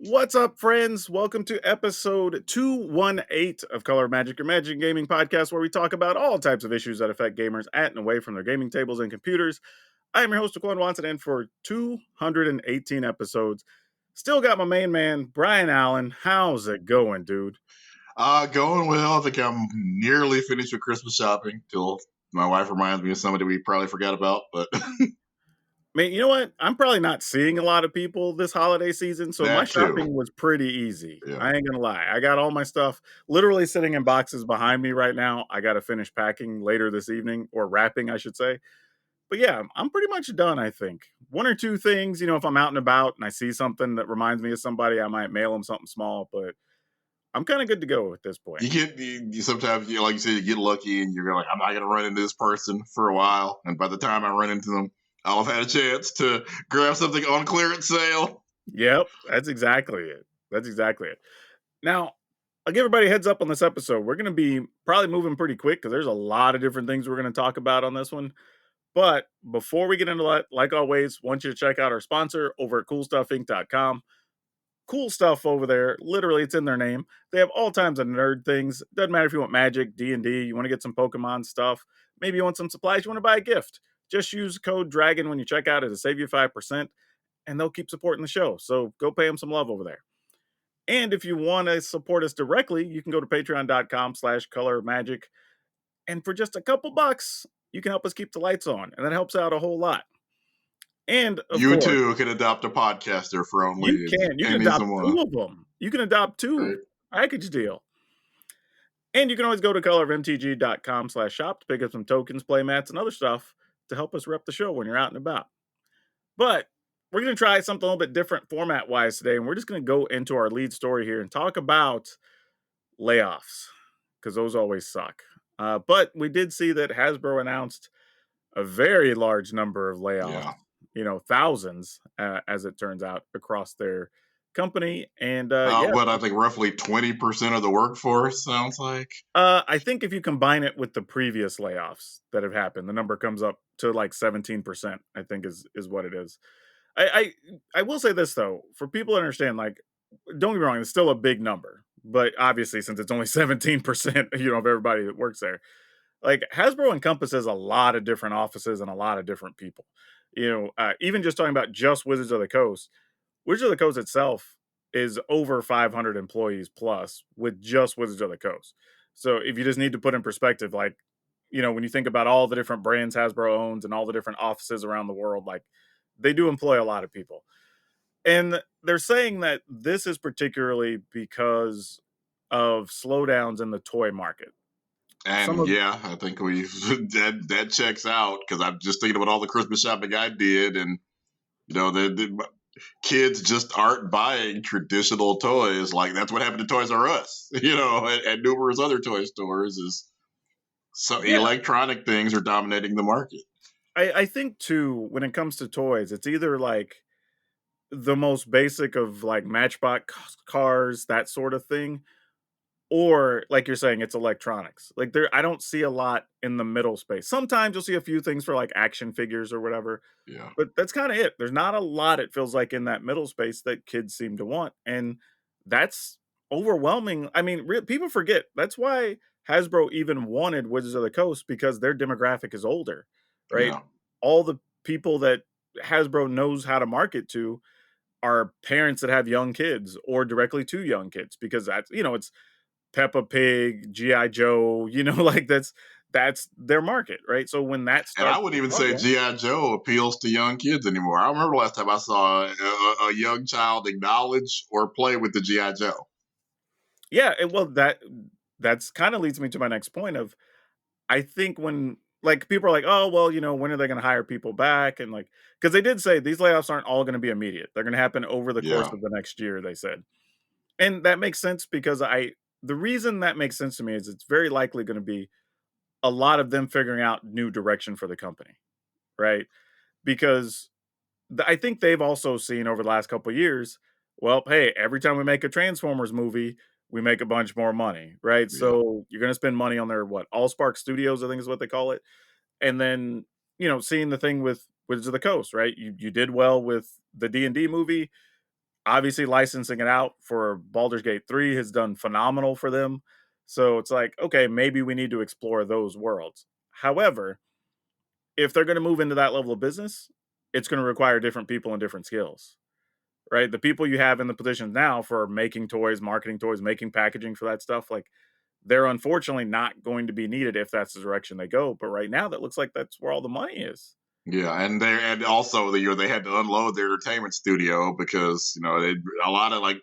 What's up, friends? Welcome to episode 218 of Color Magic, your Magic and Gaming podcast, where we talk about all types of issues that affect gamers at and away from their gaming tables and computers. I am your host, Aquan Watson, and for 218 episodes, still got my main man, Brian Allen. How's it going, dude? Going well. I think I'm nearly finished with Christmas shopping till my wife reminds me of somebody we probably forgot about, but Man, you know what? I'm probably not seeing a lot of people this holiday season, so my that too. shopping was pretty easy. Yeah. I ain't gonna lie. I got all my stuff literally sitting in boxes behind me right now. I got to finish packing later this evening, or wrapping, I should say. But yeah, I'm pretty much done, I think. One or two things, if I'm out and about and I see something that reminds me of somebody, I might mail them something small, but I'm kind of good to go at this point. You sometimes, like you said, you get lucky and you're like, I'm not going to run into this person for a while. And by the time I run into them, I'll have had a chance to grab something on clearance sale. Yep, that's exactly it. That's exactly it. Now, I'll give everybody a heads up on this episode. We're going to be probably moving pretty quick because there's a lot of different things we're going to talk about on this one. But before we get into that, like always, want you to check out our sponsor over at coolstuffinc.com. Cool stuff over there. Literally, it's in their name. They have all kinds of nerd things. Doesn't matter if you want Magic, D&D, you want to get some Pokemon stuff. Maybe you want some supplies, you want to buy a gift. Just use code DRAGON when you check out. It'll save you 5%, and they'll keep supporting the show. So go pay them some love over there. And if you want to support us directly, you can go to patreon.com/colormagic. And for just a couple bucks, you can help us keep the lights on. And that helps out a whole lot. And of You course, too can adopt a podcaster for only you can. You can pennies a adopt month. two of them. You can adopt two. Right? Package deal. And you can always go to colorofmtg.com/shop to pick up some tokens, playmats, and other stuff to help us rep the show when you're out and about. But we're going to try something a little bit different format wise today. And we're just going to go into our lead story here and talk about layoffs because those always suck. But we did see that Hasbro announced a very large number of layoffs, Yeah. thousands, as it turns out, across their company. And yeah, What I think roughly 20% of the workforce sounds like. I think if you combine it with the previous layoffs that have happened, the number comes up to like 17%, I think is what it is. I will say this though, for people to understand, like, don't get me wrong, it's still a big number, but obviously since it's only 17%, of everybody that works there, like Hasbro encompasses a lot of different offices and a lot of different people. Even just talking about just Wizards of the Coast, Wizards of the Coast itself is over 500 employees plus with just Wizards of the Coast. So if you just need to put in perspective, like, when you think about all the different brands Hasbro owns and all the different offices around the world, like they do employ a lot of people. And they're saying that this is particularly because of slowdowns in the toy market. Some And of yeah, I think we that checks out because I'm just thinking about all the Christmas shopping I did, and the kids just aren't buying traditional toys. Like that's what happened to Toys R Us, and numerous other toy stores. Is so yeah, electronic things are dominating the market. I think too, when it comes to toys, it's either like the most basic of like Matchbox cars, that sort of thing, or like you're saying, it's electronics. Like I don't see a lot in the middle space. Sometimes you'll see a few things for like action figures or whatever, Yeah, but that's kind of it. There's not a lot, it feels like, in that middle space that kids seem to want. And that's overwhelming. I mean, people forget that's why Hasbro even wanted Wizards of the Coast because their demographic is older, right? yeah. All the people that Hasbro knows how to market to are parents that have young kids or directly to young kids because it's Peppa Pig, GI Joe, like that's their market, right? So when that And I starts wouldn't to even say struggle, GI Joe appeals to young kids anymore. I remember last time I saw a young child acknowledge or play with the GI Joe. yeah, well that's kind of leads me to my next point of I think when like people are like, oh well, when are they going to hire people back? And like because they did say these layoffs aren't all going to be immediate; they're going to happen over the course Yeah, of the next year. They said, and that makes sense because the reason that makes sense to me is it's very likely going to be a lot of them figuring out new direction for the company, right? Because I think they've also seen over the last couple of years, well, hey, every time we make a Transformers movie, we make a bunch more money, right? yeah. So you're going to spend money on their Allspark Studios, I think is what they call it, and then seeing the thing with Wizards of the Coast, right? You did well with the D&D movie. Obviously, licensing it out for Baldur's Gate 3 has done phenomenal for them. So it's like, okay, maybe we need to explore those worlds. However, if they're going to move into that level of business, it's going to require different people and different skills, right? The people you have in the positions now for making toys, marketing toys, making packaging for that stuff, like they're unfortunately not going to be needed if that's the direction they go. But right now, that looks like that's where all the money is. Yeah, and also the year they had to unload their entertainment studio because a lot of like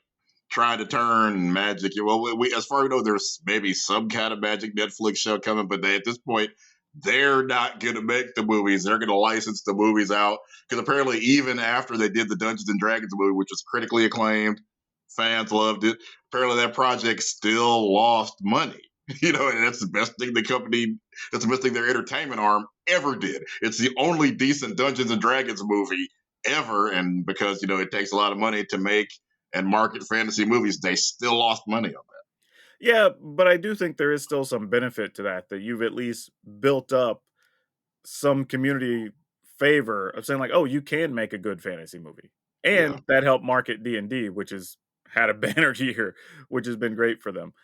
trying to turn Magic. Well, we as far as we know, there's maybe some kind of Magic Netflix show coming, but at this point, they're not going to make the movies. They're going to license the movies out because apparently, even after they did the Dungeons and Dragons movie, which was critically acclaimed, fans loved it. Apparently, that project still lost money. And that's the best thing the company, that's the best thing their entertainment arm ever did. It's the only decent Dungeons and Dragons movie ever. And because, it takes a lot of money to make and market fantasy movies, they still lost money on that. Yeah, but I do think there is still some benefit to that, that you've at least built up some community favor of saying like, "Oh, you can make a good fantasy movie." Yeah. And that helped market D&D, which has had a banner year, which has been great for them.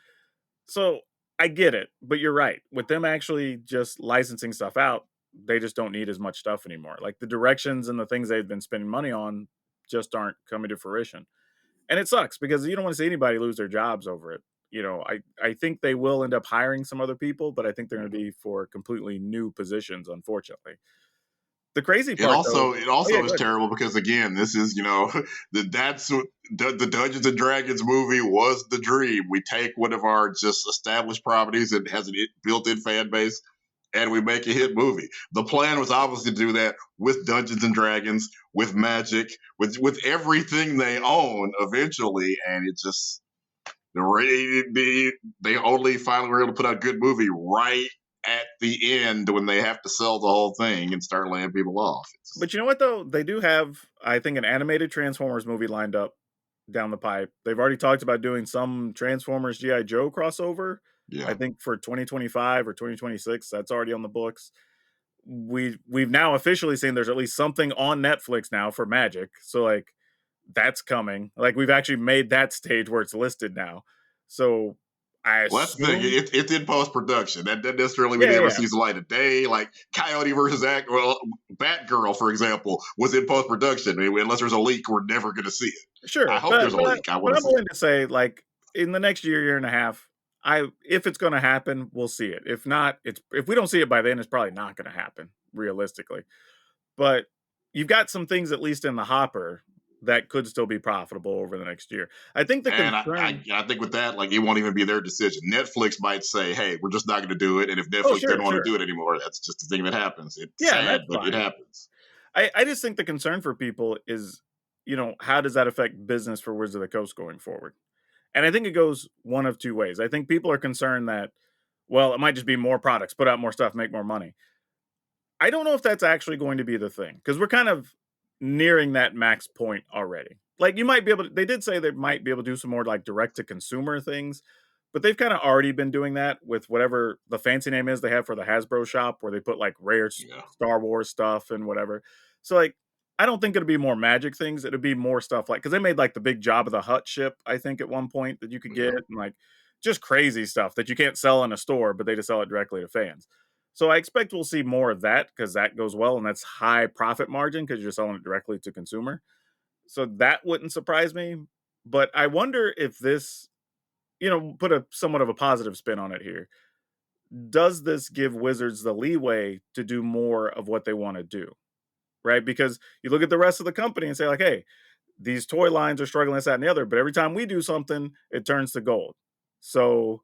So, I get it, but you're right. With them actually just licensing stuff out, they just don't need as much stuff anymore. Like the directions and the things they've been spending money on just aren't coming to fruition. And it sucks because you don't want to see anybody lose their jobs over it. I think they will end up hiring some other people, but I think they're going to Mhm. be for completely new positions, unfortunately. The crazy It part though. also it Oh yeah, also go is ahead. terrible because again, this is that's what the Dungeons and Dragons movie was the dream. We take one of our just established properties that has a built-in fan base, and we make a hit movie. The plan was obviously to do that with Dungeons and Dragons, with Magic, with everything they own eventually, and it just they only finally were able to put out a good movie right at the end when they have to sell the whole thing and start laying people off. But you know what though? They do have, I think, an animated Transformers movie lined up down the pipe. They've already talked about doing some Transformers GI Joe crossover. I Yeah. think for 2025 or 2026, that's already on the books. We've now officially seen there's at least something on Netflix now for Magic. So like that's coming. Like we've actually made that stage where it's listed now. So I Well, that's the thing. assume, It's in post production. That doesn't necessarily mean yeah, it yeah, ever yeah. sees the light of day. Like Coyote versus Batgirl, for example, was in post production. Unless there's a leak, we're never going to see it. I Sure, hope there's a leak. I want but to I'm see it. willing to say, like, in the next year, year and a half, if it's gonna happen, we'll see it. If not, if we don't see it by then, it's probably not gonna happen, realistically. But you've got some things at least in the hopper that could still be profitable over the next year. I think the And concern. I think with that, like it won't even be their decision. Netflix might say, "Hey, we're just not going to do it," and if Oh, Netflix sure, doesn't want to sure. do it anymore, that's just the thing that happens. It's Yeah, and sad, that's but it fine. happens. I just think the concern for people is, how does that affect business for Wizards of the Coast going forward? And I think it goes one of 2 ways. I think people are concerned that, well, it might just be more products, put out more stuff, make more money. I don't know if that's actually going to be the thing because we're kind of nearing that max point already. Like you might be able to, they did say they might be able to do some more like direct to consumer things, but they've kind of already been doing that with whatever the fancy name is they have for the Hasbro shop where they put like rare Yeah. Star Wars stuff and whatever. So like I don't think it'll be more magic things. It'll be more stuff like because they made like the big Job of the Hut ship, I think, at one point that you could get Yeah. and like just crazy stuff that you can't sell in a store, but they just sell it directly to fans. So I expect we'll see more of that because that goes well and that's high profit margin because you're selling it directly to consumer. So that wouldn't surprise me. But I wonder if this, put a somewhat of a positive spin on it here. Does this give Wizards the leeway to do more of what they want to do? Right? Because you look at the rest of the company and say, like, hey, these toy lines are struggling this, that, and the other, but every time we do something, it turns to gold. So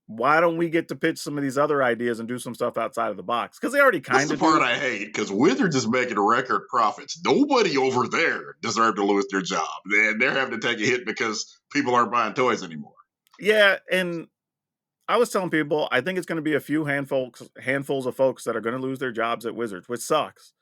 why don't we get to pitch some of these other ideas and do some stuff outside of the box? Because they already This is kind the of part do. I hate because Wizards is making record profits. Nobody over there deserved to lose their job. They're having to take a hit because people aren't buying toys anymore. Yeah, and I was telling people I think it's going to be a few handfuls of folks that are going to lose their jobs at Wizards, which sucks.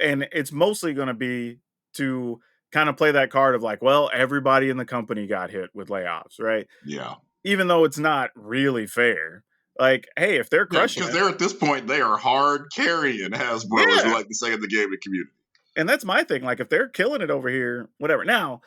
And it's mostly going to be to kind of play that card of like, well, everybody in the company got hit with layoffs, right? Yeah. Even though it's not really fair. Like, hey, if they're Yeah, crushing because it, they're at this point, they are hard carrying Hasbro, as we yeah. like to say in the gaming community. And that's my thing. Like, if they're killing it over here, whatever. Now,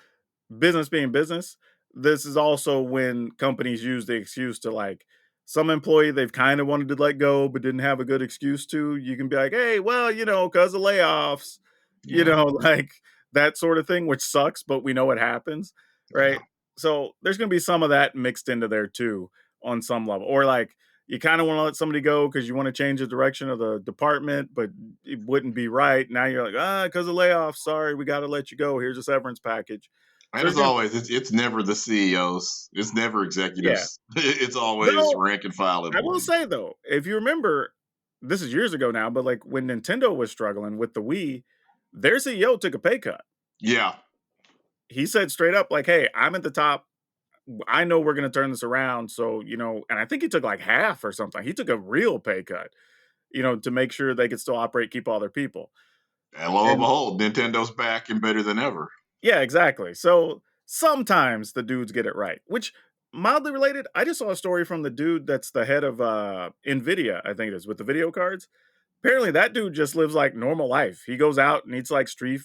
business being business, this is also when companies use the excuse to like some employee they've kind of wanted to let go but didn't have a good excuse to. You can be like, hey, well, because of layoffs, Yeah, like that sort of thing, which sucks, but we know it happens, yeah. right? So there's going to be some of that mixed into there too on some level. Or like you kind of want to let somebody go because you want to change the direction of the department, but it wouldn't be right. Now you're like, because of layoffs, sorry, we got to let you go. Here's a severance package. So And there's as gonna always, it's never the CEOs. It's never yeah. executives. It's always Though, rank and file I will employees. say though, if you remember, this is years ago now, but like when Nintendo was struggling with the Wii, their CEO took a pay cut. Yeah. He said straight up, like, "Hey, I'm at the top. I know we're gonna turn this around." So, and I think he took like half or something. He took a real pay cut, to make sure they could still operate, keep all their people. And lo and And behold, Nintendo's back and better than ever. yeah, exactly. So sometimes the dudes get it right, which mildly related. I just saw a story from the dude that's the head of Nvidia, I think it is, with the video cards. Apparently, that dude just lives like normal life. He goes out and eats like street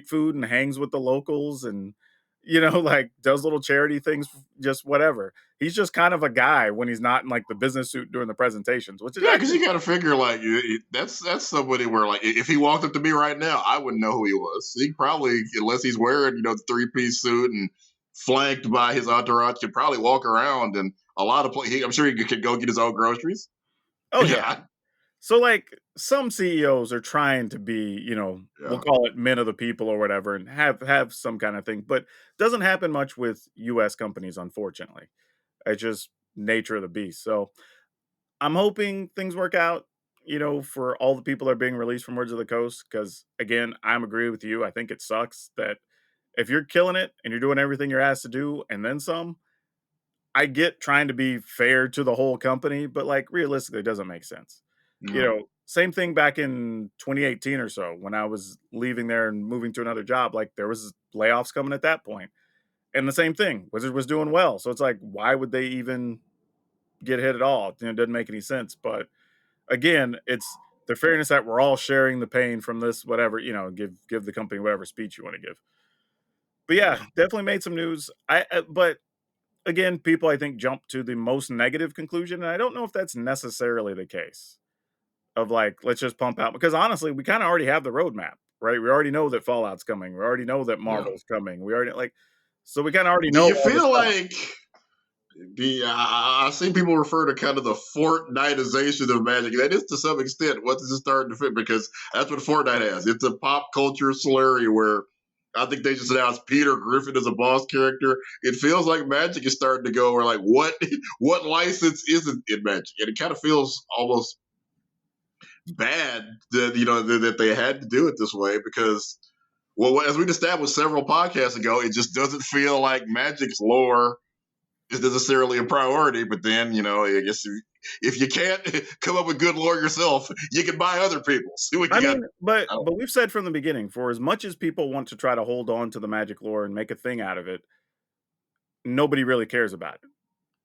food and hangs with the locals and like does little charity things, just whatever. He's just kind of a guy when he's not in like the business suit doing the presentations, which is Yeah, because actually you got to figure like that's somebody where like if he walked up to me right now, I wouldn't know who he was. He probably, unless he's wearing the 3-piece suit and flanked by his entourage, could probably walk around and a lot of I'm sure he could go get his own groceries. oh yeah. Yeah, So like some CEOs are trying to be, we'll yeah. call it men of the people or whatever, and have some kind of thing, but doesn't happen much with US companies, unfortunately. It's just nature of the beast. So I'm hoping things work out, for all the people that are being released from Words of the Coast. Because again, I'm agree with you. I think it sucks that if you're killing it and you're doing everything you're asked to do and then some, I get trying to be fair to the whole company, but like realistically, it doesn't make sense. No. Same thing back in 2018 or so when I was leaving there and moving to another job. Like there was layoffs coming at that point, and the same thing. Wizard was doing well, so it's like, why would they even get hit at all? It doesn't make any sense. But again, it's the fairness that we're all sharing the pain from this, whatever, give the company whatever speech you want to give. But yeah, Yeah. definitely made some news. But again, people I think jump to the most negative conclusion, and I don't know if that's necessarily the case. Of like, let's just pump out because honestly, we kind of already have the roadmap, right? We already know that Fallout's coming. We already know that Yeah. Marvel's coming. We already like, so we kind of already Do know you all this feel stuff. like I've seen people refer to kind of the Fortniteization of Magic. That is to some extent what this is starting to fit because that's what Fortnite has. It's a pop culture slurry where I think they just announced Peter Griffin as a boss character. It feels like Magic is starting to go where like what license isn't in Magic, and it kind of feels almost bad that that they had to do it this way because well, as we established several podcasts ago, it just doesn't feel like Magic's lore is necessarily a priority. But then, I guess if you can't come up with good lore yourself, you can buy other people's. See what I you got. mean, but I don't but we've said from the beginning, for as much as people want to try to hold on to the Magic lore and make a thing out of it, nobody really cares about it.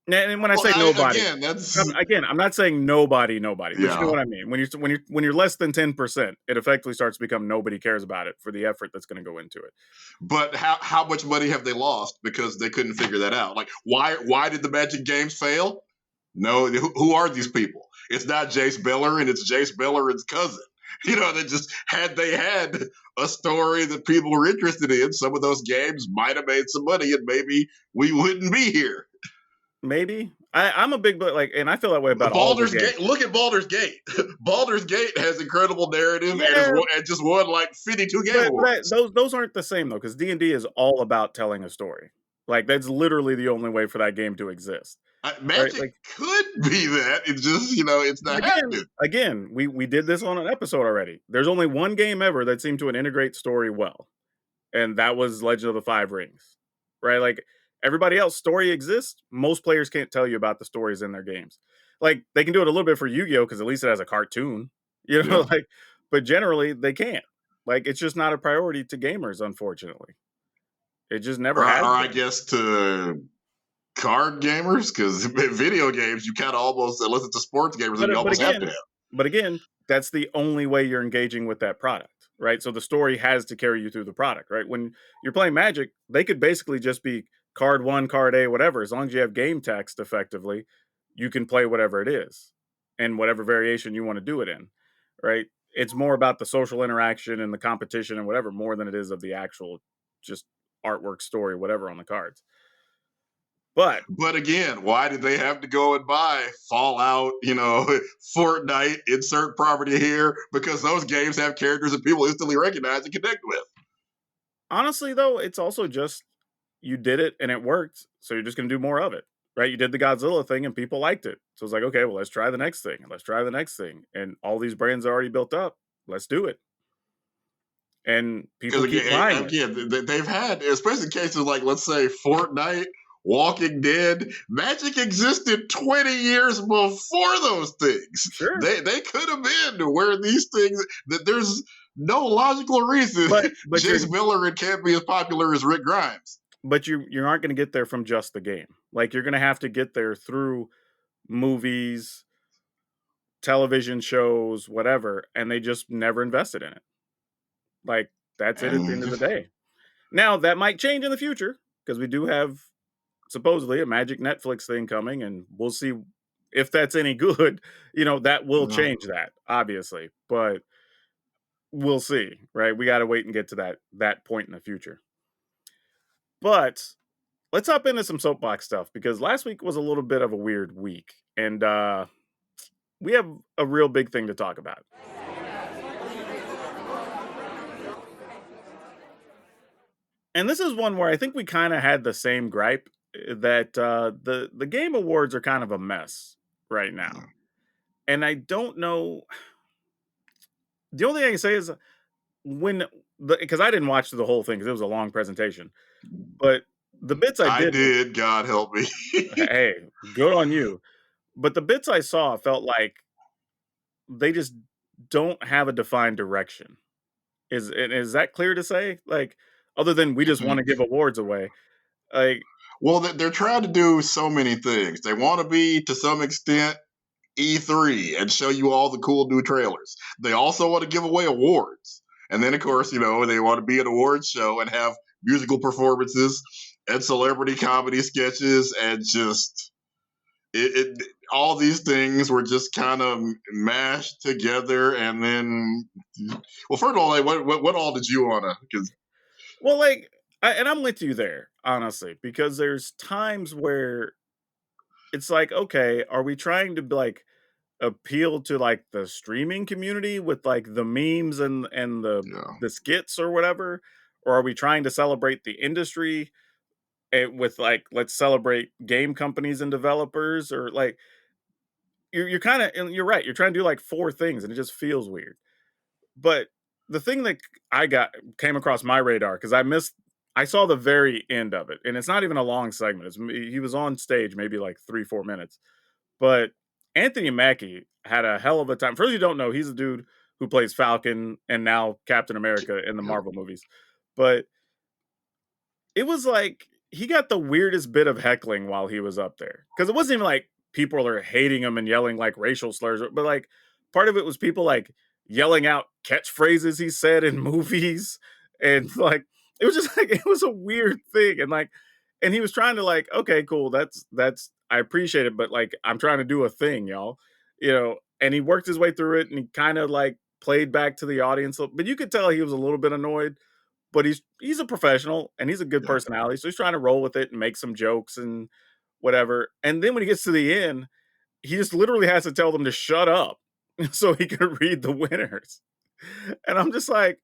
And when I Well, say nobody, again, that's again, I'm not saying nobody, but you know yeah. what I mean. When you're less than 10%, it effectively starts to become nobody cares about it for the effort that's going to go into it. But how much money have they lost because they couldn't figure that out? Like why did the Magic games fail? No, who are these people? It's not Jace Bellerin, it's Jace Bellerin's cousin. They just they had a story that people were interested in, some of those games might have made some money and maybe we wouldn't be here. Maybe I'm a big like, and I feel that way about all the Baldur's games. Gate, look at Baldur's Gate. Baldur's Gate has incredible narrative and Yeah, just won like 52 Game but Awards. those aren't the same though, because D&D is all about telling a story. Like that's literally the only way for that game to exist, right? Magic Like, could be that. It's just, it's but not happening. again, we did this on an episode already. There's only one game ever that seemed to integrate story well, and that was Legend of the Five Rings, right? Like everybody else, story exists. Most players can't tell you about the stories in their games. Like they can do it a little bit for Yu-Gi-Oh because at least it has a cartoon, Yeah. like, but generally they can't. Like it's just not a priority to gamers, unfortunately. It just never Or has I been. guess to card gamers, because video games, you kind of almost, unless it's a sports game, But you but almost have to again, have. but again, that's the only way you're engaging with that product, right? So the story has to carry you through the product, right? When you're playing Magic, they could basically just be card one, card A, whatever. As long as you have game text effectively, you can play whatever it is and whatever variation you want to do it in, right? It's more about the social interaction and the competition and whatever more than it is of the actual just artwork story, whatever on the cards. But But again, why did they have to go and buy Fallout, Fortnite, insert property here? Because those games have characters that people instantly recognize and connect with. honestly, though, it's also just you did it and it worked, so you're just gonna do more of it, right? You did the Godzilla thing and people liked it, so it's like, okay, well, let's try the next thing, and let's try the next thing, and all these brands are already built up. Let's do it, and Because people keep buying it. again, they've had, especially cases like, let's say, Fortnite, Walking Dead, Magic existed 20 years before those things. Sure, They could have been where these things that there's no logical reason but Jace Miller can't be as popular as Rick Grimes. you aren't gonna get there from just the game. Like you're gonna have to get there through movies, television shows, whatever, and they just never invested in it. Like that's it at the end And of the day. Now that might change in the future because we do have supposedly a magic Netflix thing coming, and we'll see if that's any good. That will change that, obviously, but we'll see, right? We got to wait and get to that point in the future. But let's hop into some soapbox stuff because last week was a little bit of a weird week, and we have a real big thing to talk about. And this is one where I think we kind of had the same gripe that the game awards are kind of a mess right now. And I don't know. The only thing I can say is when because I didn't watch the whole thing because it was a long presentation, but the bits I I did, did, God help me. hey, good on you. But the bits I saw felt like they just don't have a defined direction. Is that clear to say? Like, other than we just want to give awards away, like, Well, they're trying to do so many things. They want to be, to some extent, E3 and show you all the cool new trailers. They also want to give away awards. And then, of course, they want to be an awards show and have musical performances and celebrity comedy sketches and just all these things were just kind of mashed together. And then, well, first of all, like, what all did you want to? Because well, like, and I'm with you there, honestly, because there's times where it's like, okay, are we trying to like appeal to like the streaming community with like the memes and yeah, the skits or whatever, or are we trying to celebrate the industry with like let's celebrate game companies and developers or like you're kind of you're right, you're trying to do like four things and it just feels weird. But the thing that I got came across my radar because I saw the very end of it, and it's not even a long segment. He was on stage maybe like 3-4 minutes, but Anthony Mackie had a hell of a time. For those you don't know, he's a dude who plays Falcon and now Captain America in the yep. Marvel movies. But it was like he got the weirdest bit of heckling while he was up there because it wasn't even like people are hating him and yelling like racial slurs, but like part of it was people like yelling out catchphrases he said in movies, and like it was just like it was a weird thing, and like and he was trying to like okay cool that's I appreciate it, but like I'm trying to do a thing, y'all, and he worked his way through it and he kind of like played back to the audience, but you could tell he was a little bit annoyed, but he's a professional and he's a good Yeah. personality, so he's trying to roll with it and make some jokes and whatever. And then when he gets to the end, he just literally has to tell them to shut up so he can read the winners. And I'm just like,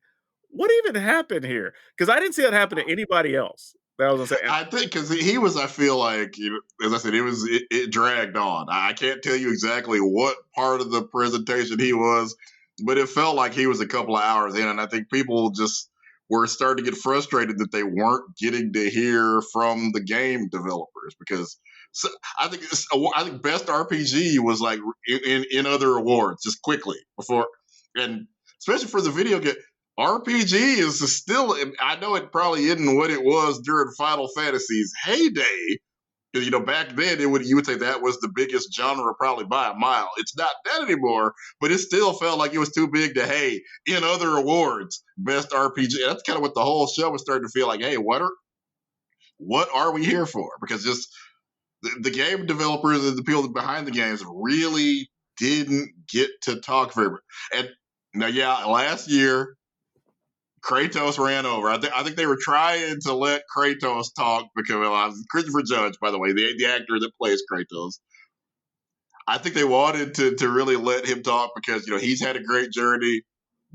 what even happened here? Because I didn't see that happen to anybody else. That was saying. I think because he was, I feel like, as I said, it dragged on. I can't tell you exactly what part of the presentation he was, but it felt like he was a couple of hours in, and I think people just were starting to get frustrated that they weren't getting to hear from the game developers because. So I think best RPG was like in other awards just quickly before, and especially for the video game. RPG is still, I know it probably isn't what it was during Final Fantasy's heyday, back then you would say that was the biggest genre probably by a mile. It's not that anymore, but it still felt like it was too big to, hey, in other awards, best RPG. That's kind of what the whole show was starting to feel like. Hey, what are we here for? Because just the game developers and the people behind the games really didn't get to talk very much. And now, yeah, last year Kratos ran over. I think they were trying to let Kratos talk because Christopher Judge, by the way, the actor that plays Kratos. I think they wanted to really let him talk because he's had a great journey.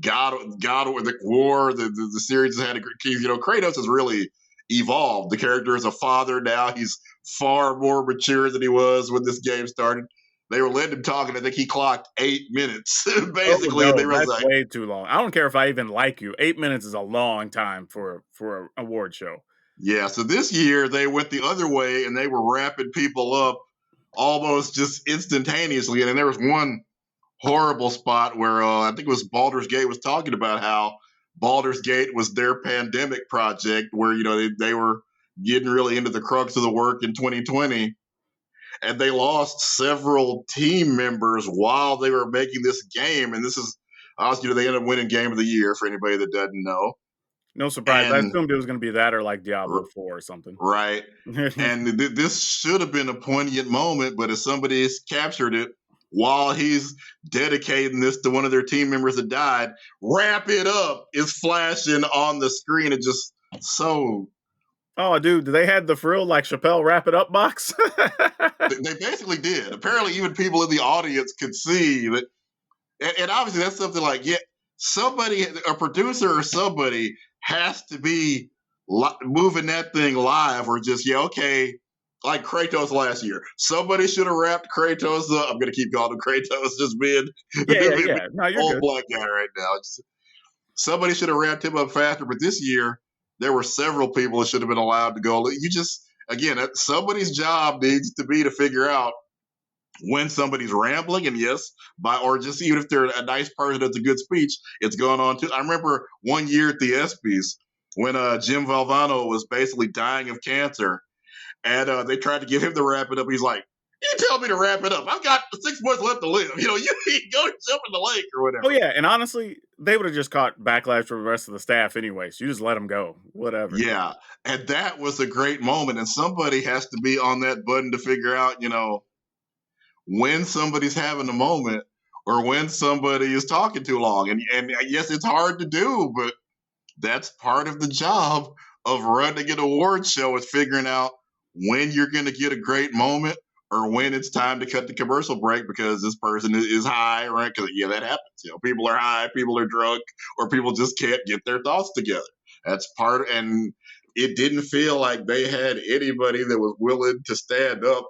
God with the War, the series has had a great. Kratos has really evolved. The character is a father now. He's far more mature than he was when this game started. They were letting him talk, and I think he clocked 8 minutes Oh, basically, and no, they realized that's like, way too long. I don't care if I even like you. 8 minutes is a long time for a award show. yeah. So this year they went the other way, and they were wrapping people up almost just instantaneously. And then there was one horrible spot where I think it was Baldur's Gate was talking about how Baldur's Gate was their pandemic project, where they were getting really into the crux of the work in 2020, and they lost several team members while they were making this game. And this is obviously they ended up winning Game of the Year for anybody that doesn't know. No surprise. I And assumed it was gonna be that or like Diablo r- 4 or something. right, and this should have been a poignant moment, but as somebody's captured it while he's dedicating this to one of their team members that died, wrap it up is flashing on the screen. It just so Oh, dude, they had the frill like Chappelle Wrap It Up box? they basically did. Apparently, even people in the audience could see that, and obviously that's something like, yeah, somebody, a producer or somebody has to be moving that thing live, or just, yeah, okay, like Kratos last year. Somebody should have wrapped Kratos up. I'm gonna keep calling him Kratos, just being, Yeah, yeah, being yeah. No, you're old good. black guy right now. Somebody should have wrapped him up faster. But this year, there were several people that should have been allowed to go. You just, again, somebody's job needs to be to figure out when somebody's rambling, and yes, or just even if they're a nice person that's a good speech, it's going on too. I remember one year at the ESPYS when Jim Valvano was basically dying of cancer, and they tried to get him to wrap it up. He's like, "You tell me to wrap it up. I've got 6 months left to live. You go jump in the lake or Oh, whatever." yeah, and honestly, they would've just caught backlash from the rest of the staff anyway, so you just let them go. Whatever. Yeah, and that was a great moment, and somebody has to be on that button to figure out, when somebody's having a moment or when somebody is talking too long. And yes, it's hard to do, but that's part of the job of running an award show, is figuring out when you're going to get a great moment or when it's time to cut the commercial break because this person is high, right? Because yeah, that happens. People are high, people are drunk, or people just can't get their thoughts together. That's part, and it didn't feel like they had anybody that was willing to stand up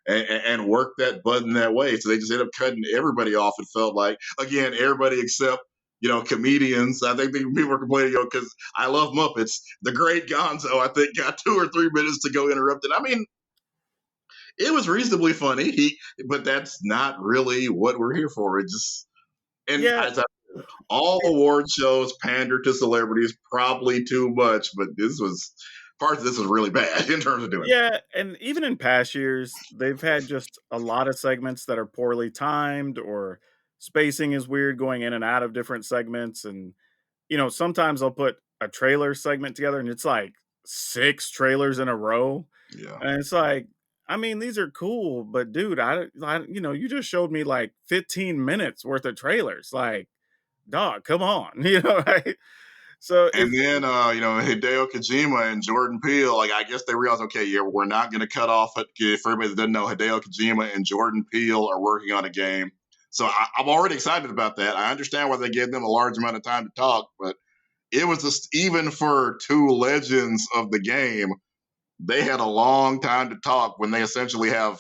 and work that button that way. So they just ended up cutting everybody off. It felt like, again, everybody except comedians. I think people were complaining, because I love Muppets. The great Gonzo, I think, got 2 or 3 minutes to go interrupted. I mean, it was reasonably funny. But that's not really what we're here for. It just, and Yeah, as all award shows pander to celebrities, probably too much. But parts of this was really bad in terms of doing that. yeah, and even in past years, they've had just a lot of segments that are poorly timed or spacing is weird going in and out of different segments, and, sometimes I'll put a trailer segment together, and it's like 6 trailers in a row, Yeah. and it's like, I mean, these are cool, but dude, you just showed me, like, 15 minutes worth of trailers, like, dog, come on, right? So And it's then, Hideo Kojima and Jordan Peele, like, I guess they realized, okay, yeah, we're not going to cut off it. For everybody that doesn't know, Hideo Kojima and Jordan Peele are working on a game. So I'm already excited about that. I understand why they gave them a large amount of time to talk, but it was just, even for two legends of the game, they had a long time to talk when they essentially have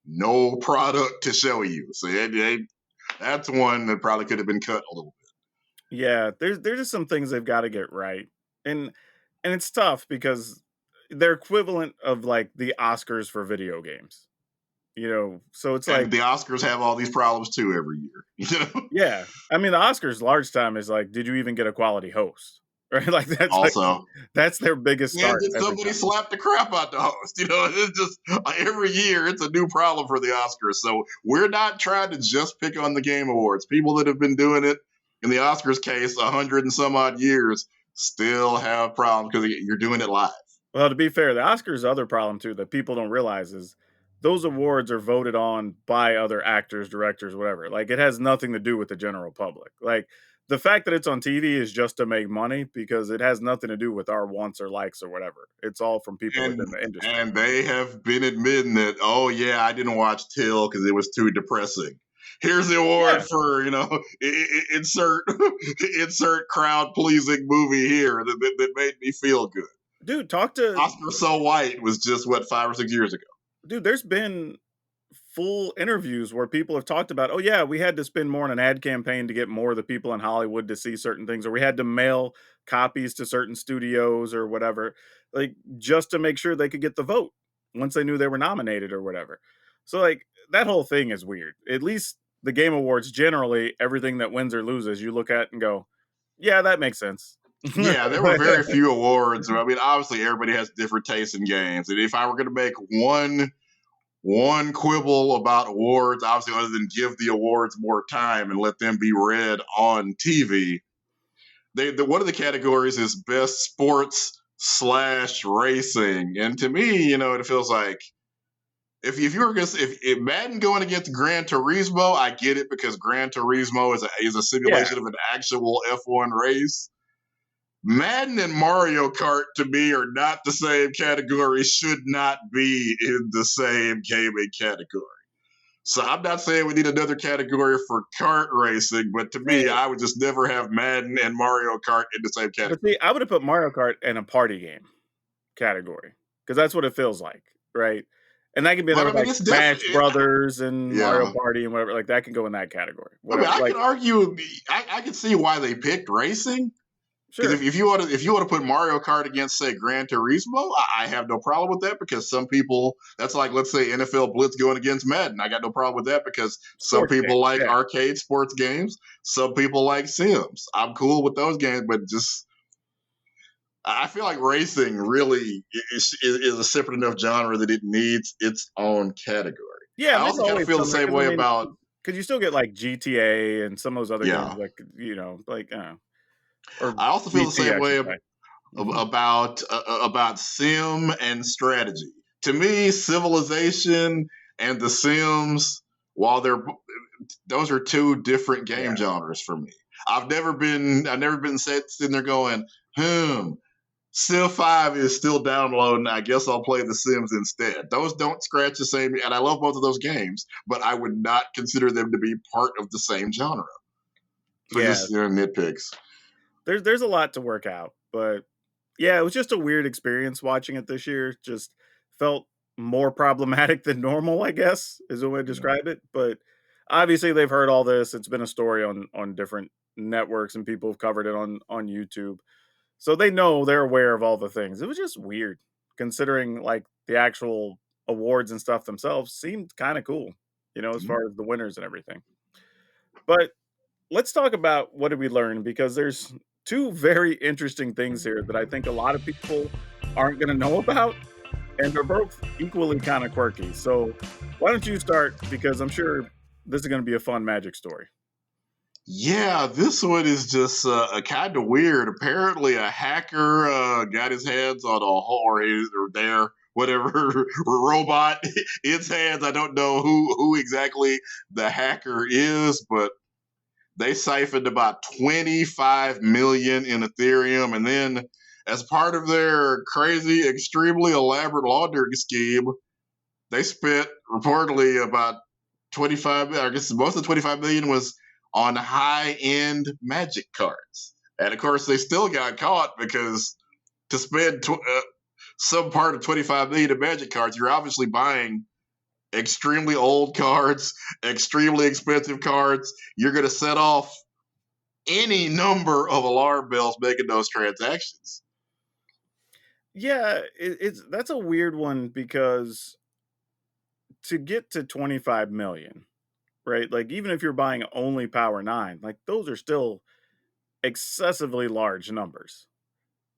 no product to show you. So that's one that probably could have been cut a little Yeah, there's just some things they've gotta get right, and it's tough because they're equivalent of, like, the Oscars for video games, so it's bit. like And the Oscars have all these problems too every year. yeah, I mean, the Oscars large time is like, did you even get a quality host? right? Also, that's their biggest and start did every somebody time. slap the crap out the host? It's just every year it's a new problem for the Oscars. So we're not trying to just pick on the Game Awards. People that have been doing it in the Oscars case 100 and some odd years still have problems because you're doing it live. Well, to be fair, the Oscars' other problem too that people don't realize is those awards are voted on by other actors, directors, whatever. Like it has nothing to do with the general public. Like the fact that it's on TV is just to make money because it has nothing to do with our wants or likes or whatever. It's all from people And within the industry. and they have been admitting that, oh yeah, I didn't watch Till because it was too depressing. Here's the award Yeah, for insert insert crowd pleasing movie here that made me feel good. dude, talk to Oscar So White was just what 5 or 6 years ago. dude. There's been full interviews where people have talked about, "Oh, yeah, we had to spend more on an ad campaign to get more of the people in Hollywood to see certain things, or we had to mail copies to certain studios or whatever, like, just to make sure they could get the vote once they knew they were nominated or whatever." So, like, that whole thing is weird. At least the Game Awards, generally, everything that wins or loses, you look at and go, "Yeah, that makes sense." Yeah, there were very few awards. I mean, obviously everybody has different tastes in games. And if I were going to make one quibble about awards, obviously, other than give the awards more time and let them be read on TV. One of the categories is best sports slash racing, and to me, it feels like if you were gonna if Madden going against Gran Turismo, I get it because Gran Turismo is a Yeah, simulation of an actual F1 race. Madden and Mario Kart to me are not the same category, should not be in the same gaming category. So I'm not saying we need another category for kart racing, but to me, see I would just never have Madden and Mario Kart in the same but category. see, I would've put Mario Kart in a party game category because that's what it feels like, right? And that can be But there I with, mean, like, it's Smash definitely, Brothers and Mario yeah. Party and whatever, like, that can go in that category, I mean, whatever, I like can argue. I can see why they picked racing. Because sure, if you want to put Mario Kart against say Gran Turismo, I have no problem with that because some people that's like let's say NFL Blitz going against Madden. I got no problem with that because some sports people games, like yeah. arcade sports games, some people like Sims. I'm cool with those games, but just I feel like racing really is a separate enough genre that it needs its own category. Yeah, I and there's also kind of always feel the some there same because I way mean, about because you still get, like, GTA and some of those other games, yeah. like, like, or I also feel the BT, same I should way say. about sim and strategy. To me, Civilization and The Sims, while those are two different game Yeah. genres for me. I've never been sitting there going, Civ 5 is still downloading. I guess I'll play The Sims instead. Those don't scratch the same, and I love both of those games, but I would not consider them to be part of the same genre. So Yeah, just nitpicks. there's a lot to work out, but yeah, it was just a weird experience watching it this year, just felt more problematic than normal, I guess, is the way to Yeah. describe it, but obviously they've heard all this, it's been a story on different networks and people have covered it on YouTube. So they know, they're aware of all the things. It was just weird considering, like, the actual awards and stuff themselves seemed kinda cool, as Mhm. far as the winners and everything. But let's talk about what did we learn because there's 2 very interesting things here that I think a lot of people aren't gonna know about, and they're both equally kinda quirky. So why don't you start because I'm sure this is gonna be a fun magic story. Yeah, this one is just kind of weird. Apparently, a hacker got his hands on a whole, or their whatever robot. Its hands. I don't know who exactly the hacker is, but they siphoned about 25 million in Ethereum, and then as part of their crazy, extremely elaborate laundering scheme, they spent reportedly about 25. I guess most of the 25 million was on high end magic cards. And of course, they still got caught because to spend some part of 25 million in magic cards, you're obviously buying extremely old cards, extremely expensive cards. You're going to set off any number of alarm bells making those transactions. Yeah, it's that's a weird one because to get to 25,000,000, right? Like, even if you're buying only Power 9, like, those are still excessively large numbers.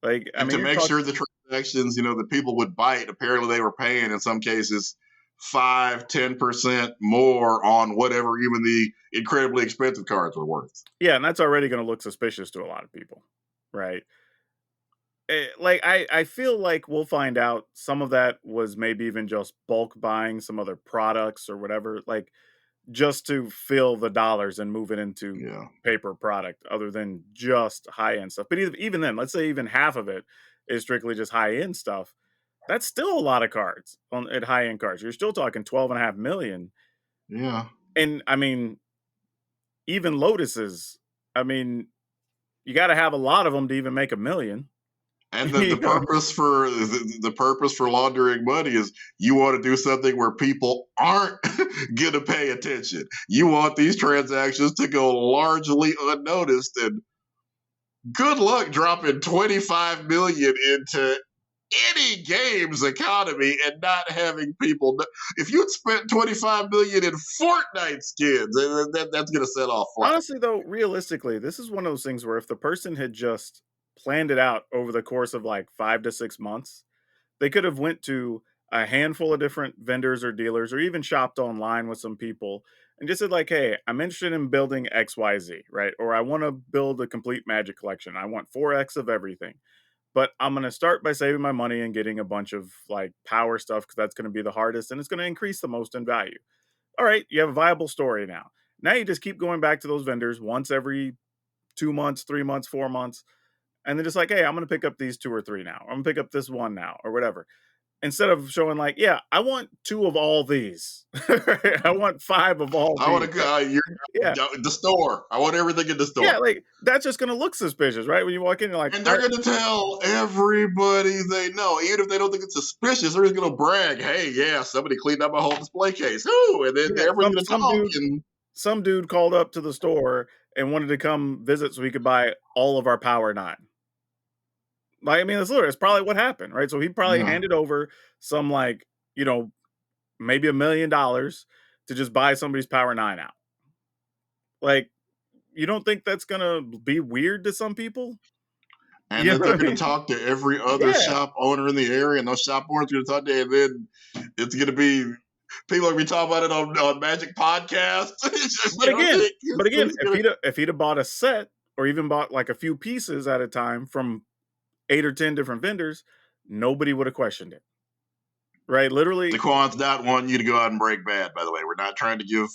Like, I And mean, to you're make talking sure the transactions, that people would bite, apparently they were paying in some cases 5, 10% more on whatever even the incredibly expensive cards were worth. yeah, and that's already gonna look suspicious to a lot of people, right? Like, I feel like we'll find out some of that was maybe even just bulk buying some other products or whatever, like, just to fill the dollars and move it into Yeah. paper product other than just high-end stuff. But even then, let's say even half of it is strictly just high-end stuff, that's still a lot of cards on at high-end cards. You're still talking 12.5 million. Yeah. And, I mean, even Lotuses, I mean, you gotta have a lot of them to even make 1,000,000. And the You know what I mean? purpose for the purpose for laundering money is you want to do something where people aren't gonna pay attention. You want these transactions to go largely unnoticed, and good luck dropping 25 million into any game's economy and not having people know. If you'd spent 25 million in Fortnite skins, that's gonna set off flags. Honestly, though, realistically, this is one of those things where if the person had just planned it out over the course of, like, 5 to 6 months, they could have went to a handful of different vendors or dealers or even shopped online with some people and just said like, "Hey, I'm interested in building XYZ, right? Or I wanna build a complete Magic collection. I want 4X of everything. But I'm gonna start by saving my money and getting a bunch of, like, power stuff because that's gonna be the hardest and it's gonna increase the most in value." Alright, you have a viable story now. Now you just keep going back to those vendors once every 2 months, 3 months, 4 months, and they're just like, "Hey, I'm gonna pick up these 2 or 3 now. I'm gonna pick up this 1 now," or whatever. Instead of showing like, "Yeah, I want 2 of all these. I want 5 of all I these." want to you're Yeah. the store. I want everything in the Yeah, store. like, that's just gonna look suspicious, right? When you walk in, you're like, And they're "I." going to tell everybody they know, even if they don't think it's suspicious. They're just going to brag, "Hey, yeah, somebody cleaned up my whole display case." Ooh, and then Yeah, everyone's going to talk. And some dude called up to the store and wanted to come visit so he could buy all of our Power 9. Like, I mean, it's probably what happened, right? So he probably yeah, handed over some, like, you know, maybe $1,000,000 to just buy somebody's Power 9 out. Like, you don't think that's gonna be weird to some people? and You know that what they're I going mean? to talk to every other Yeah. shop owner in the area, and those shop owners are going to talk to, and then it's going to be people are going to be talking about it on Magic podcasts. It's just, But again but again, it's gonna, if he'd have bought a set or even bought, like, a few pieces at a time from 8 or 10 different vendors, nobody would have questioned it, right? Literally. Daquan's not wanting you to go out and break bad. By the way, we're not trying to give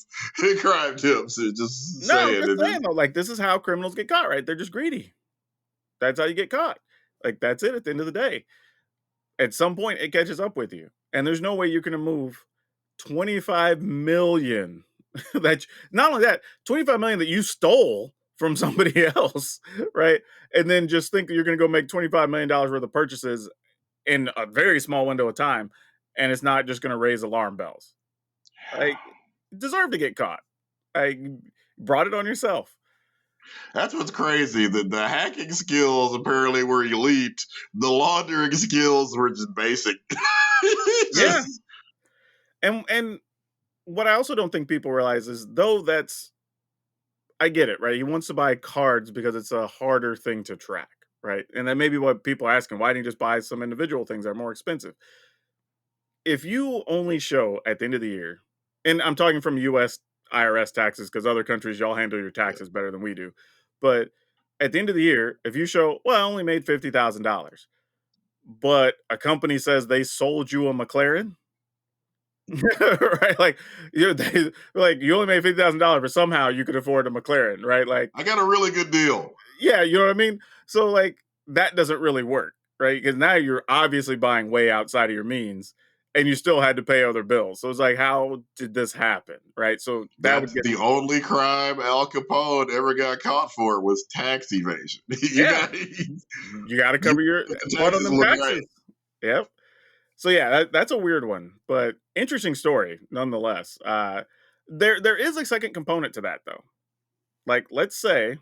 crime tips. It's just No, I'm saying just it is. saying though, like, this is how criminals get caught, right? They're just greedy. That's how you get caught. Like, that's it at the end of the day. At some point, it catches up with you, and there's no way you're gonna move 25,000,000 that not only that, 25,000,000 that you stole from somebody else, right? And then just think that you're gonna go make $25,000,000 worth of purchases in a very small window of time, and it's not just gonna raise alarm bells. Like, you deserve to get caught. I brought it on yourself. That's what's crazy. The hacking skills apparently were elite. The laundering skills were just basic. Yeah, Just and what I also don't think people realize is though that's I get it, right? He wants to buy cards because it's a harder thing to track, right? And that may be what people are asking. Why didn't you just buy some individual things that are more expensive? If you only show at the end of the year, and I'm talking from US IRS taxes because other countries, y'all handle your taxes better than we do. But at the end of the year, if you show, well, I only made $50,000, but a company says they sold you a McLaren, right? Like you only made $50,000, but somehow you could afford a McLaren, right? Like, I got a really good deal. yeah, you know what I mean? So, like, that doesn't really work, right? Because now you're obviously buying way outside of your means and you still had to pay other bills. So it's like, how did this happen? Right. So that would That's get, the only crime Al Capone ever got caught for was tax evasion. You yeah, got you got to you cover your get the butt on taxes them look right. taxes. Yep. So yeah, that's a weird one, but interesting story nonetheless. There is a second component to that though. Like, let's say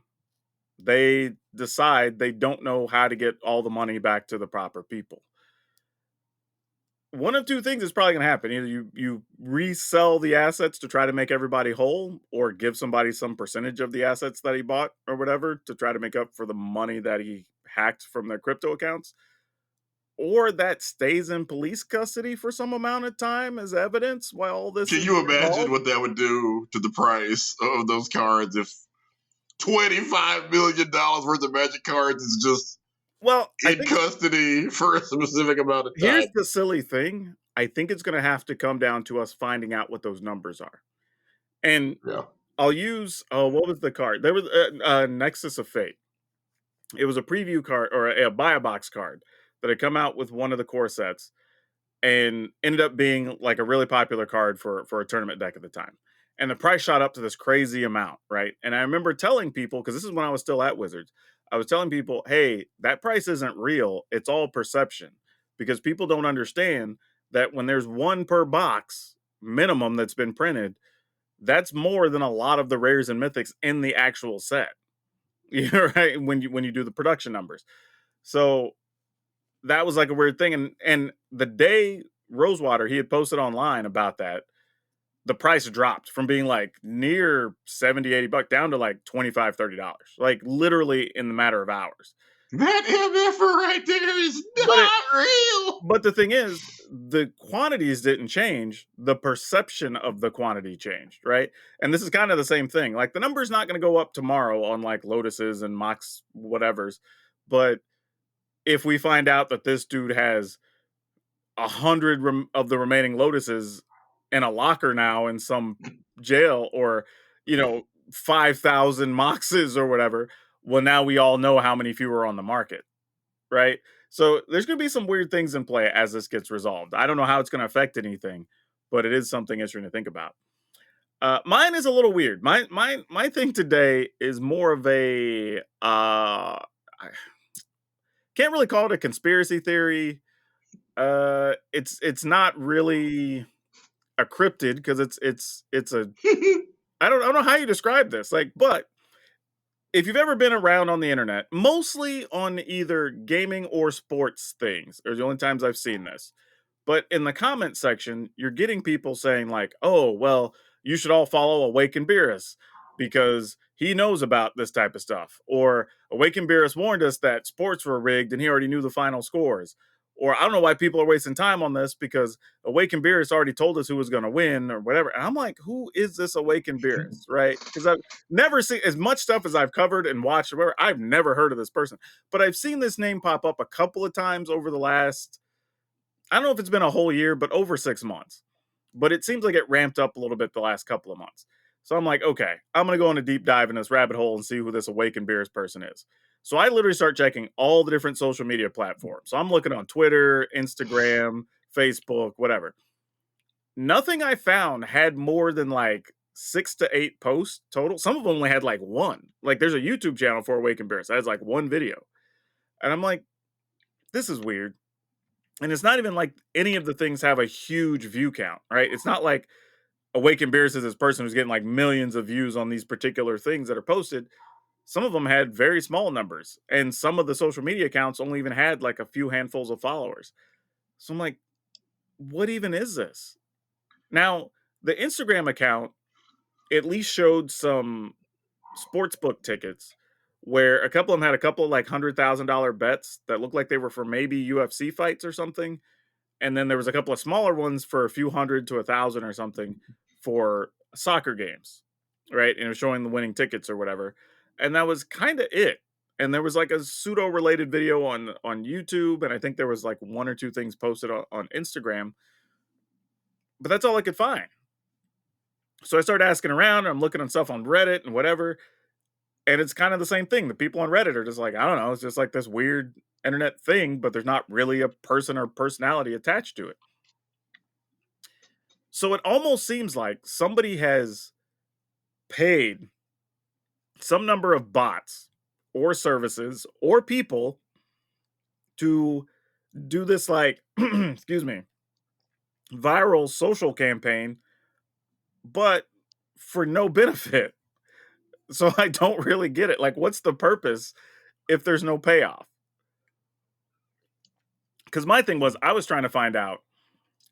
they decide they don't know how to get all the money back to the proper people. One of two things is probably going to happen. Either you resell the assets to try to make everybody whole, or give somebody some percentage of the assets that he bought or whatever to try to make up for the money that he hacked from their crypto accounts, or that stays in police custody for some amount of time as evidence while all this Can is you imagine resolved. what that would do to the price of those cards if $25 million worth of Magic cards is just Well, I in think custody for a specific amount of time? here's the silly thing. I think it's going to have to come down to us finding out what those numbers are. And Yeah. I'll use, oh, what was the card? There was a Nexus of Fate. It was a preview card or a buy a box card that had come out with one of the core sets and ended up being like a really popular card for a tournament deck at the time. And the price shot up to this crazy amount, right? And I remember telling people, because this is when I was still at Wizards, I was telling people, hey, that price isn't real. It's all perception. Because people don't understand that when there's one per box minimum that's been printed, that's more than a lot of the rares and mythics in the actual set. You're right when you do the production numbers. So that was like a weird thing. And the day Rosewater he had posted online about that, the price dropped from being like near 70, $80 down to like $25, $30, like literally in the matter of hours. That MFR right there is But it not real. but the thing is, the quantities didn't change. The perception of the quantity changed, right? And this is kind of the same thing. Like the number's not going to go up tomorrow on like Lotuses and Mox whatevers, but if we find out that this dude has 100 of the remaining Lotuses in a locker now in some jail, or 5,000 Moxes or whatever, well, now we all know how many fewer are on the market, right? So there's going to be some weird things in play as this gets resolved. I don't know how it's going to affect anything, but it is something interesting to think about. Mine is a little weird. My thing today is more of a I can't really call it a conspiracy theory. It's not really a cryptid because it's a I don't know how you describe this. Like, but if you've ever been around on the internet, mostly on either gaming or sports things, are the only times I've seen this. But in the comment section, you're getting people saying like, "Oh, well, you should all follow Awaken Beerus because he knows about this type of stuff." Or Awaken Beerus warned us that sports were rigged and he already knew the final scores. Or I don't know why people are wasting time on this because Awaken Beerus already told us who was going to win or whatever. And I'm like, who is this Awaken Beerus, right? Because I've never seen as much stuff as I've covered and watched or whatever. I've never heard of this person, but I've seen this name pop up a couple of times over the last, I don't know if it's been a whole year, but over 6 months. But it seems like it ramped up a little bit the last couple of months. So I'm like, okay, I'm going to go on a deep dive in this rabbit hole and see who this Awakened Beers person is. So I literally start checking all the different social media platforms. So I'm looking on Twitter, Instagram, Facebook, whatever. Nothing I found had more than like 6 to 8 posts total. Some of them only had like one. Like there's a YouTube channel for Awakened Beers that has like one video. And I'm like, this is weird. And it's not even like any of the things have a huge view count, right? It's not like Awaken Beers is this person who's getting like millions of views on these particular things that are posted. Some of them had very small numbers, and some of the social media accounts only even had like a few handfuls of followers. So I'm like, what even is this? Now, the Instagram account at least showed some sportsbook tickets where a couple of them had a couple of like $100,000 bets that looked like they were for maybe UFC fights or something. And then there was a couple of smaller ones for a few hundred to 1,000 or something for soccer games, right? And it was showing the winning tickets or whatever. And that was kind of it. And there was like a pseudo related video on YouTube, and I think there was like one or two things posted on Instagram, but that's all I could find. So I started asking around. I'm looking on stuff on Reddit and whatever, and it's kind of the same thing. The people on Reddit are just like, I don't know, it's just like this weird internet thing, but there's not really a person or personality attached to it. So it almost seems like somebody has paid some number of bots or services or people to do this like excuse me, viral social campaign, but for no benefit. So I don't really get it. Like, what's the purpose if there's no payoff? Because my thing was, I was trying to find out,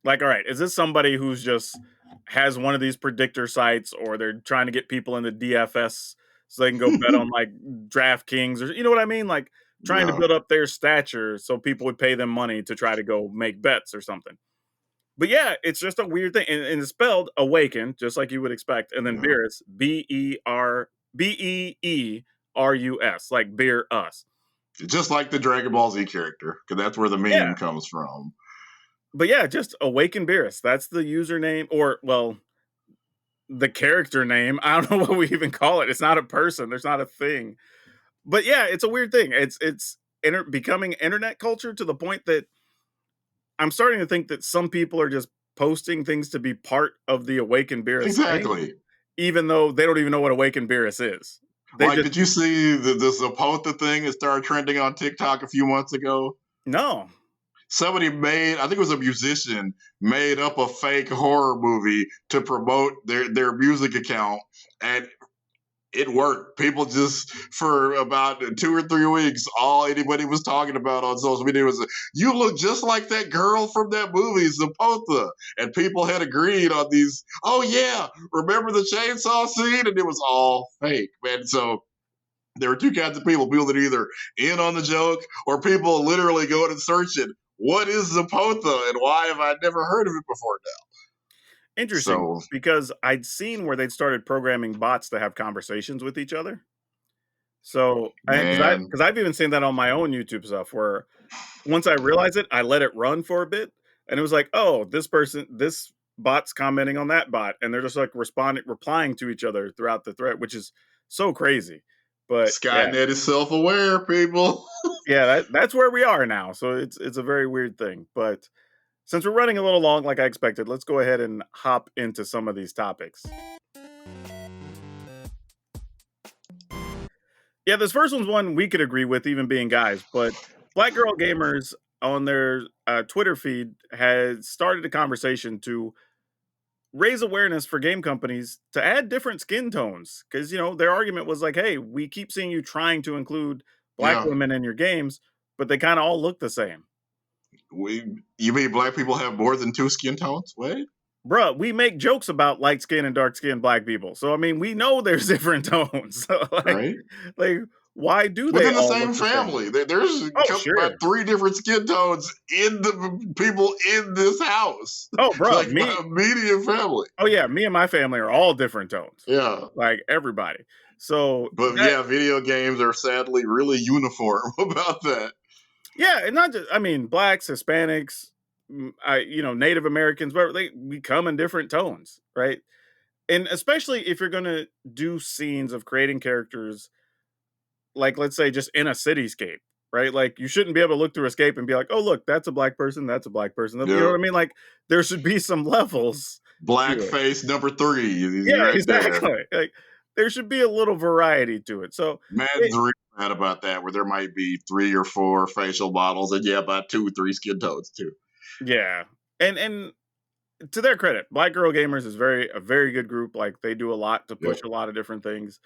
like, all right, is this somebody who's just has one of these predictor sites, or they're trying to get people into DFS so they can go bet on like DraftKings, or you know what I mean? Like, trying to Yeah. build up their stature so people would pay them money to try to go make bets or something. But yeah, it's just a weird thing, and it's spelled awaken, just like you would expect, and then Yeah. Beerus, Beerus, like beer us. Just like the Dragon Ball Z character, because that's where the Yeah, meme comes from. but yeah, just awaken Beerus. That's the username, or well, the character name. I don't know what we even call it. It's not a person. There's not a thing. But yeah, it's a weird thing. It's becoming internet culture to the point that I'm starting to think that some people are just posting things to be part of the Awaken Beerus thing, Exactly. even though they don't even know what Awaken Beerus is. They Like, just did you see the Zapota thing that started trending on TikTok a few months ago? no. Somebody made, I think it was a musician, made up a fake horror movie to promote their music account, and it worked. People just for about 2 or 3 weeks, all anybody was talking about on social media was, "You look just like that girl from that movie, Zapota," and people had agreed on these. Oh yeah, remember the chainsaw scene? And it was all fake, man. So there were two kinds of people that are either in on the joke or people literally going and searching, what is Zapotha and why have I never heard of it before now? Interesting, So, because I'd seen where they'd started programming bots to have conversations with each other. So, because I man, because I've even seen that on my own YouTube stuff where once I realized it, I let it run for a bit, and it was like, "Oh, this bot's commenting on that bot," and they're just, like, replying to each other throughout the thread, which is so crazy. But, yeah. Skynet is self aware, people. Yeah, that's where we are now, so it's a very weird thing, but since we're running a little long like I expected, let's go ahead and hop into some of these topics. Yeah, this first one's one we could agree with, even being guys, but Black Girl Gamers on their, Twitter feed has started a conversation to raise awareness for game companies to add different skin tones. Because their argument was like, "Hey, we keep seeing you trying to include black Yeah. women in your games, but they kinda all look the same." You mean black people have more than two skin tones? What? Bruh, we make jokes about light skin and dark skinned black people. So I mean, we know there's different tones. So Right? like why do they Within the all look same the same? family. There's Oh, about sure. three different skin tones in the people in this house. Oh, bro, Like me my immediate family. oh yeah, me and my family are all different tones. Yeah. Like everybody. So But that yeah, video games are sadly really uniform about that. yeah, and not just I mean, blacks, Hispanics, Native Americans, whatever, we come in different tones, right? And especially if you're gonna do scenes of creating characters like let's say just in a cityscape, right? Like you shouldn't be able to look through escape and be like, "Oh, look, that's a black person, that's a black person." You know Yeah. what I mean? Like there should be some levels to it. Blackface number three. You're Yeah, right there. exactly. Like there should be a little variety to it. So Madden's it, real mad about that, where there might be three or four facial models, and yeah, about 2 or 3 skin tones too. yeah. And to their credit, Black Girl Gamers is a very good group. Like they do a lot to Yep. push a lot of different things.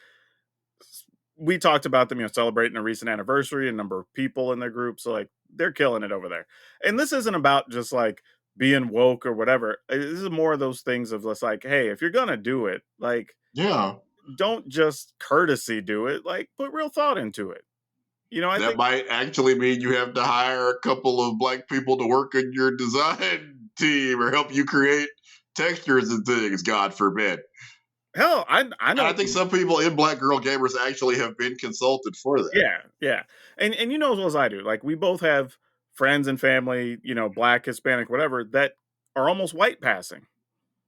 We talked about them, celebrating a recent anniversary, a number of people in their group. So like they're killing it over there. And this isn't about just like being woke or whatever. This is more of those things of just like, hey, if you're gonna do it, like Yeah. don't just courtesy do it, like put real thought into it. I That think might actually mean you have to hire a couple of black people to work in your design team or help you create textures and things, God forbid. hell, I And know I think some people in Black Girl Gamers actually have been consulted for that. yeah, yeah. And you know as well as I do, like we both have friends and family, black, Hispanic, whatever, that are almost white passing.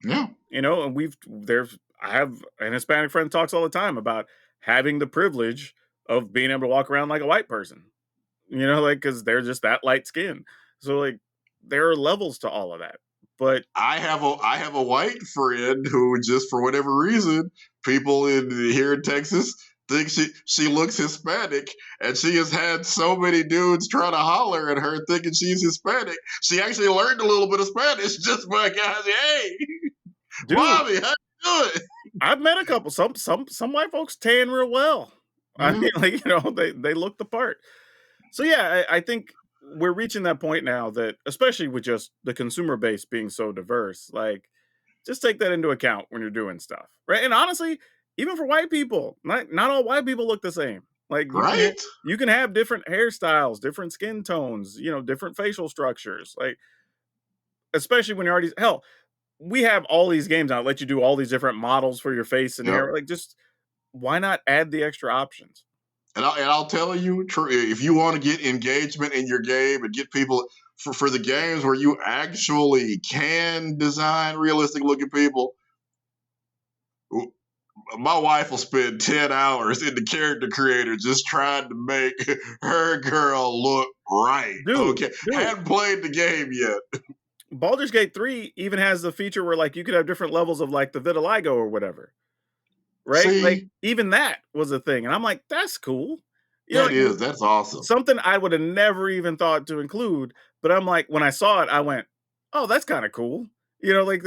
Yeah. And I have an Hispanic friend talks all the time about having the privilege of being able to walk around like a white person. Like because they're just that light skin. So like there are levels to all of that. But I have a white friend who just for whatever reason, people in here in Texas think she looks Hispanic, and she has had so many dudes trying to holler at her thinking she's Hispanic. She actually learned a little bit of Spanish just by guys, hey, dude, mommy, how you doing? I've met a couple. Some white folks tan real well. I Yeah. mean, like they look the part. So yeah, I think we're reaching that point now that, especially with just the consumer base being so diverse, like just take that into account when you're doing stuff, right? And honestly, even for white people, not all white people look the same. Like Right? you can have different hairstyles, different skin tones, different facial structures. Like especially when you're already hell, we have all these games now that let you do all these different models for your face and Yep. hair. Like just why not add the extra options? And I'll tell you, if you want to get engagement in your game and get people for the games where you actually can design realistic looking people, my wife will spend 10 hours in the character creator just trying to make her girl look right. Dude, Okay. dude. Hadn't played the game yet. Baldur's Gate 3 even has the feature where like you could have different levels of like the vitiligo or whatever. Right? Like See, even that was a thing. And I'm like, that's cool. that's awesome. Something I would have never even thought to include, but I'm like, when I saw it, I went, "Oh, that's kinda cool." Like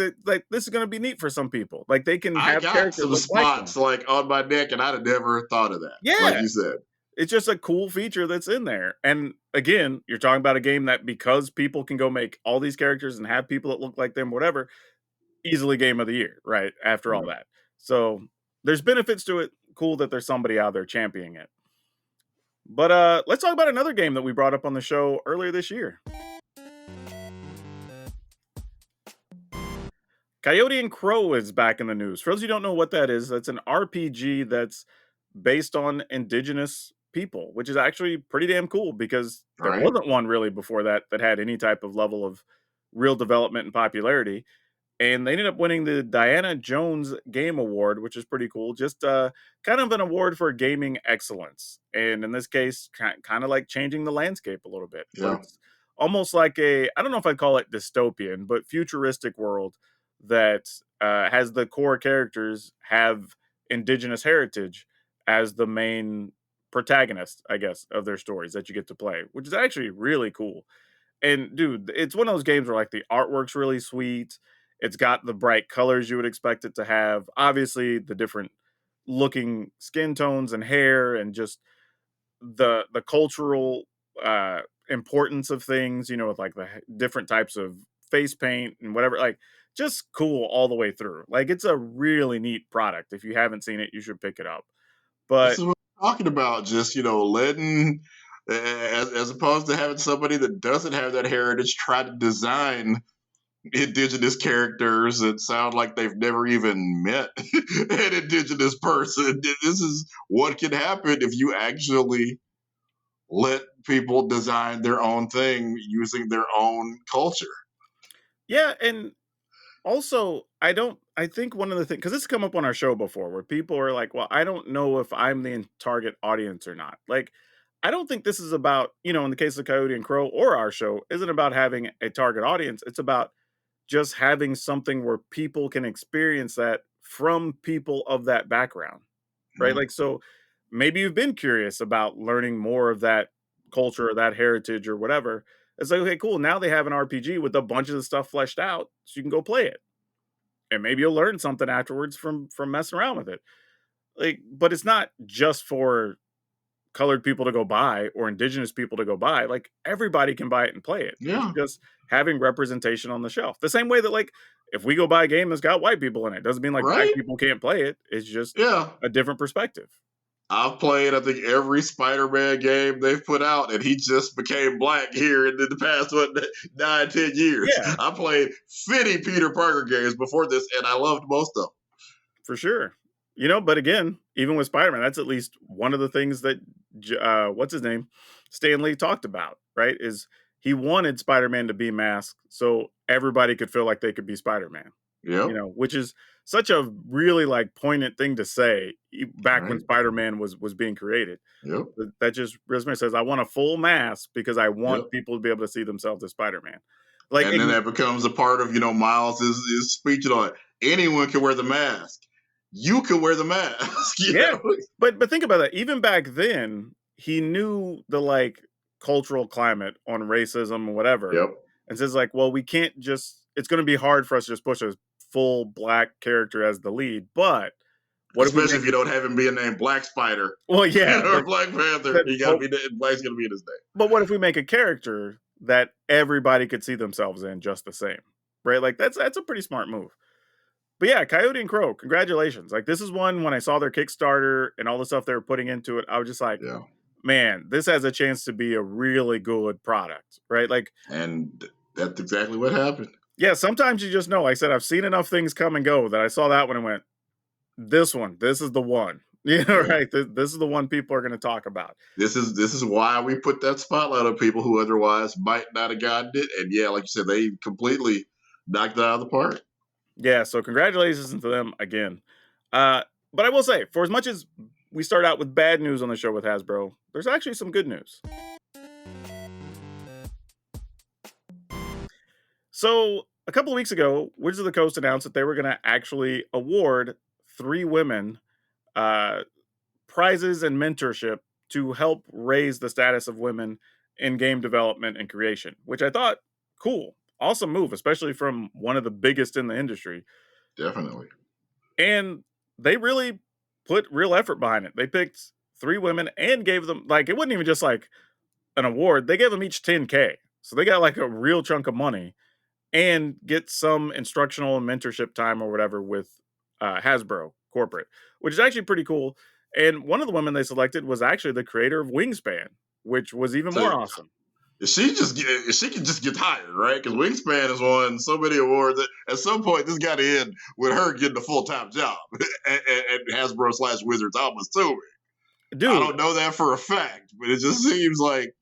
this is gonna be neat for some people. Like they can I have got characters some look like them. spots like on my neck, and I'd have never thought of that. Like Yeah, you said. it's just a cool feature that's in there. And again, you're talking about a game that because people can go make all these characters and have people that look like them, whatever, easily game of the year, right? After all Yeah. that. So there's benefits to it. Cool that there's somebody out there championing it. But let's talk about another game that we brought up on the show earlier this year. Coyote and Crow is back in the news. For those who don't know what that is, that's an RPG that's based on indigenous people, which is actually pretty damn cool because there Right? wasn't one really before that that had any type of level of real development and popularity. And they ended up winning the Diana Jones Game Award, which is pretty cool. Just kind of an award for gaming excellence, and in this case, kind of like changing the landscape a little bit. But Yeah. it's almost like I don't know if I'd call it dystopian, but futuristic world that has the core characters have indigenous heritage as the main protagonist, I guess, of their stories that you get to play, which is actually really cool. And dude, it's one of those games where like the artwork's really sweet. It's got the bright colors you would expect it to have. Obviously, the different looking skin tones and hair and just the cultural importance of things, with like the different types of face paint and whatever, like just cool all the way through. Like it's a really neat product. If you haven't seen it, you should pick it up. This But is what I'm talking about. Just, letting, as opposed to having somebody that doesn't have that heritage try to design indigenous characters that sound like they've never even met an indigenous person. This is what can happen if you actually let people design their own thing using their own culture. yeah, and also, I think one of the things, because this has come up on our show before, where people are like, "Well, I don't know if I'm the target audience or not." Like, I don't think this is about, in the case of Coyote and Crow or our show, isn't about having a target audience. It's about just having something where people can experience that from people of that background, right? Yeah. Like, so maybe you've been curious about learning more of that culture or that heritage or whatever. It's like, okay, cool. Now they have an RPG with a bunch of the stuff fleshed out, so you can go play it, and maybe you'll learn something afterwards from messing around with it. Like, but it's not just for colored people to go buy or indigenous people to go buy. Like everybody can buy it and play it. It's Yeah. just having representation on the shelf. The same way that like if we go buy a game that's got white people in it, doesn't mean like black Right? people can't play it. It's just Yeah. a different perspective. I've played, I think, every Spider-Man game they've put out, and he just became black here in the past, 9, 10 years. Yeah, I played 50 Peter Parker games before this, and I loved most of them. for sure. But again, even with Spider-Man, that's at least one of the things that what's his name? Stan Lee talked about, right? Is he wanted Spider-Man to be masked so everybody could feel like they could be Spider-Man. Yep. Which is such a really like poignant thing to say back when Right. Spider-Man was being created. Yep. That just resume says, I want a full mask because I Yep. want people to be able to see themselves as Spider-Man. Like, And then that becomes a part of, Miles' speech on it. Anyone can wear the mask. You can wear the mask. yeah, but think about that. Even back then, he knew the like cultural climate on racism and whatever, Yep. and says like, well, we can't just. It's going to be hard for us to just push a full black character as the lead, but what if we Especially make if you don't have him being named Black Spider well, yeah, or Black Panther. said, He got to well, be Black's going to be in his name. but what if we make a character that everybody could see themselves in just the same? Right? Like that's a pretty smart move. But yeah, Coyote and Crow, congratulations. Like this is one when I saw their Kickstarter and all the stuff they were putting into it, I was just like, Yeah. man, this has a chance to be a really good product, right? Like, And that's exactly what happened. yeah, sometimes you just know. Like I said, I've seen enough things come and go that I saw that one and went, this is the one. You know, Yeah. right? This is the one people are going to talk about. This is why we put that spotlight on people who otherwise might not have gotten it. And yeah, like you said, they completely knocked it out of the park. Yeah, so congratulations to them again. Uh, but I will say, for as much as we start out with bad news on the show with Hasbro, there's actually some good news. So a couple of weeks ago, Wizards of the Coast announced that they were going to actually award 3 women uh, prizes and mentorship to help raise the status of women in game development and creation, which I thought cool, awesome move, especially from one of the biggest in the industry. Definitely. And they really put real effort behind it. They picked 3 women and gave them like it wasn't even just like an award. They gave them each 10K. So they got like a real chunk of money and get some instructional and mentorship time or whatever with Hasbro corporate, which is actually pretty cool. And one of the women they selected was actually the creator of Wingspan, which was even So more awesome. if she can just get hired, right? Because Wingspan has won so many awards. At some point, this got to end with her getting a full time job at Hasbro slash Wizards. I'm assuming. I Dude, don't know that for a fact, but it just seems like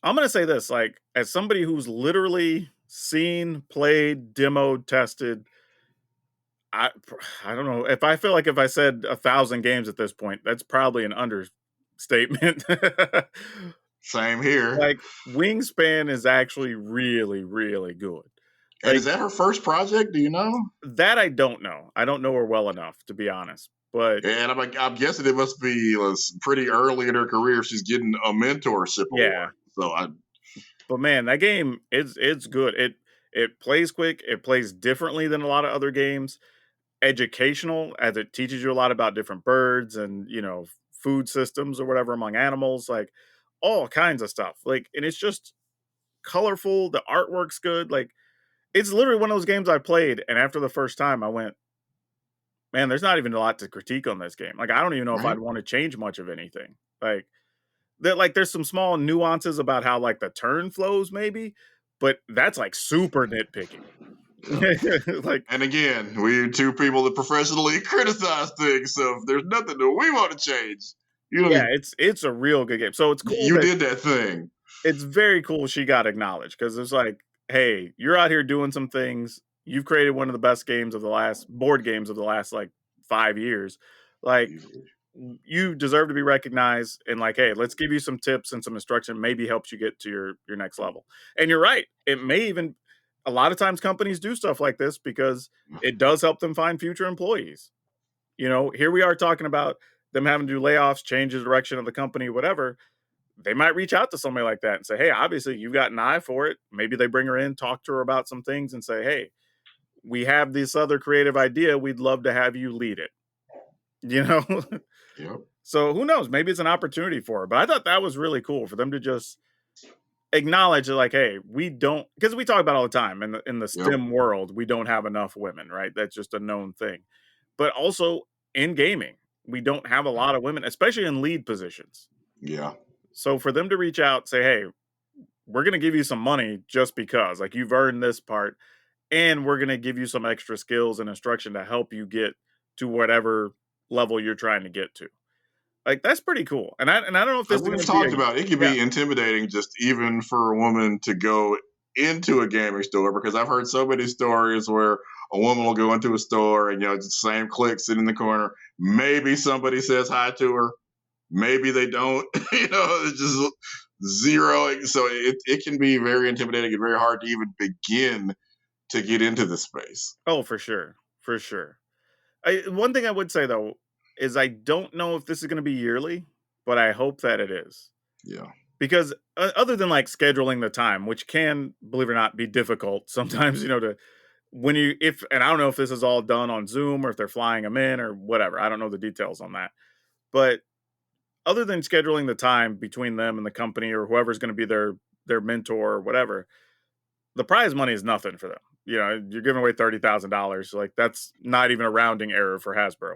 I'm gonna say this, like, as somebody who's literally seen, played, demoed, tested, I I don't know if I feel like if I said 1,000 games at this point, that's probably an understatement. same here. Like, Wingspan is actually really, really good. And Like, is that her first project? Do you know? that I don't know. I don't know her well enough, to be honest, but And I'm guessing it must be pretty early in her career. She's getting a mentorship yeah. award. So I, But man, that game, it's good. It plays quick, it plays differently than a lot of other games, educational as it teaches you a lot about different birds and, food systems or whatever among animals, like, all kinds of stuff, like and it's just colorful, the artwork's good, like, it's literally one of those games I played, and after the first time, I went, "Man, there's not even a lot to critique on this game." Like, I don't even know if right? I'd wanna change much of anything. There's some small nuances about how, like, the turn flows maybe, but that's, like, super nitpicky. Yeah. Like, And again, we're two people that professionally criticize things. So if there's nothing that we want to change, you yeah, know, it's a real good game. So it's cool you that did that thing. it's very cool she got acknowledged because it's like, "Hey, you're out here doing some things. You've created one of the best games of the last board games of the last, like, 5 years. Like, Easily. you deserve to be recognized and like, hey, let's give you some tips and some instruction, maybe helps you get to your next level." And you're right. It may even a lot of times companies do stuff like this because it does help them find future employees. Here we are talking about them having to do layoffs, change the direction of the company, whatever. They might reach out to somebody like that and say, hey, obviously you've got an eye for it. Maybe they bring her in, talk to her about some things and say, hey, we have this other creative idea. We'd love to have you lead it. You know? Yep. So who knows? Maybe it's an opportunity for her. But I thought that was really cool for them to just acknowledge that, like, hey, we don't because we talk about all the time in the Yep. STEM world, we don't have enough women, right? That's just a known thing. But also in gaming, we don't have a lot of women, especially in lead positions. Yeah. So for them to reach out, say, hey, we're gonna give you some money just because, like, you've earned this part, and we're gonna give you some extra skills and instruction to help you get to whatever level you're trying to get to. Like, that's pretty cool, and I don't know if this Like is gonna we've be a talked about, it can yeah. be intimidating just even for a woman to go into a gaming store because I've heard so many stories where a woman will go into a store and it's the same clique sitting in the corner. Maybe somebody says hi to her, maybe they don't. It's just zeroing. So it can be very intimidating and very hard to even begin to get into the space. Oh, for sure, for sure. One thing I would say, though, is I don't know if this is gonna be yearly, but I hope that it is. Yeah. Because, other than, like, scheduling the time, which can, believe it or not, be difficult sometimes, to when you if and I don't know if this is all done on Zoom or if they're flying them in or whatever, I don't know the details on that. But other than scheduling the time between them and the company or whoever's gonna be their mentor or whatever, the prize money is nothing for them. you're giving away $30,000. Like that's not even a rounding error for Hasbro,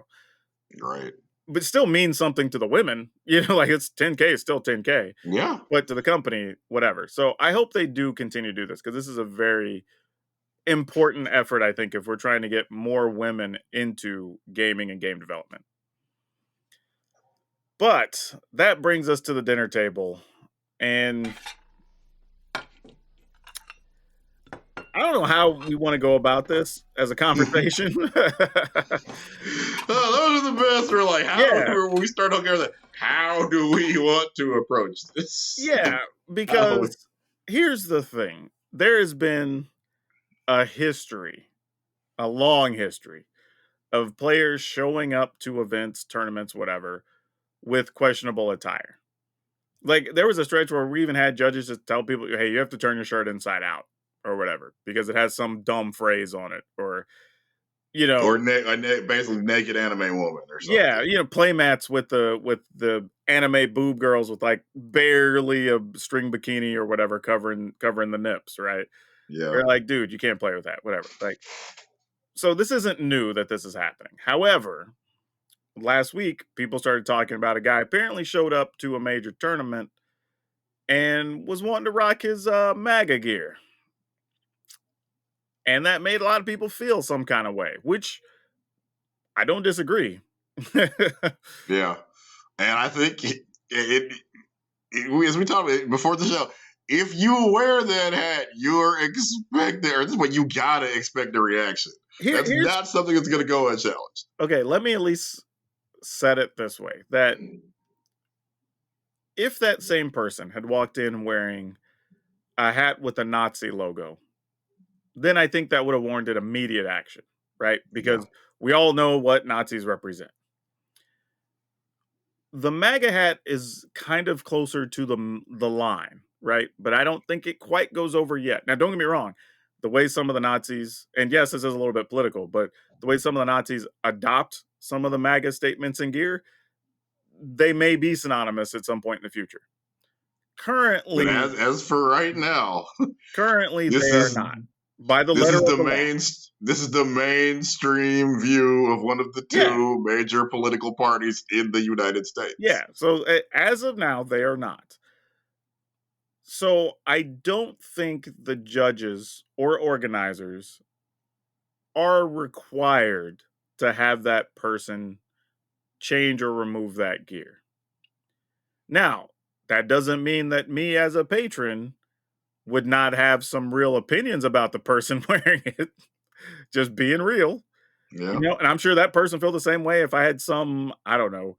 Right. but it still means something to the women. Like it's 10K is still 10K, Yeah. but to the company, whatever. So I hope they do continue to do this because this is a very important effort. I think if we're trying to get more women into gaming and game development. But that brings us to the dinner table, and I don't know how we want to go about this as a conversation. Oh, those are the best. We're like, Yeah, when we start talking about that, how do we want to approach this? yeah, How we- because here's the thing. There has been a history, a long history of players showing up to events, tournaments, whatever, with questionable attire. Like there was a stretch where we even had judges just tell people, "Hey, you have to turn your shirt inside out or whatever because it has some dumb phrase on it," or you know, or basically naked anime woman or yeah, something. play mats with the anime boob girls with like barely a string bikini or whatever covering the nips, right? Yeah. They're like, dude, you can't play with that, whatever. Like, so this isn't new that this is happening. However, last week people started talking about a guy apparently showed up to a major tournament and was wanting to rock his MAGA gear. And that made a lot of people feel some kind of way, which I don't disagree. Yeah. And I think as we talked about before the show, if you wear that hat, you're expecting, or this is what you gotta expect a reaction. That's Here's not something that's gonna go unchallenged. okay. Let me at least set it this way: that if that same person had walked in wearing a hat with a Nazi logo, then I think that would have warranted immediate action, right? Yeah. Because we all know what Nazis represent. The MAGA hat is kind of closer to the line, right? But I don't think it quite goes over yet. Now, don't get me wrong. The way some of the Nazis, and yes, this is a little bit political, but the way some of the Nazis adopt some of the MAGA statements and gear, they may be synonymous at some point in the future. But Currently, as for right now, currently this they are is not by the this letter is of the the law. main this is the mainstream view of one of the Yeah, two major political parties in the United yeah. States. So as of now, they are not. So I don't think the judges or organizers are required to have that person change or remove that gear. Now, that doesn't mean that me as a patron would not have some real opinions about the person wearing it. Just being real, Yeah. and I'm sure that person felt the same way if I had some, I don't know.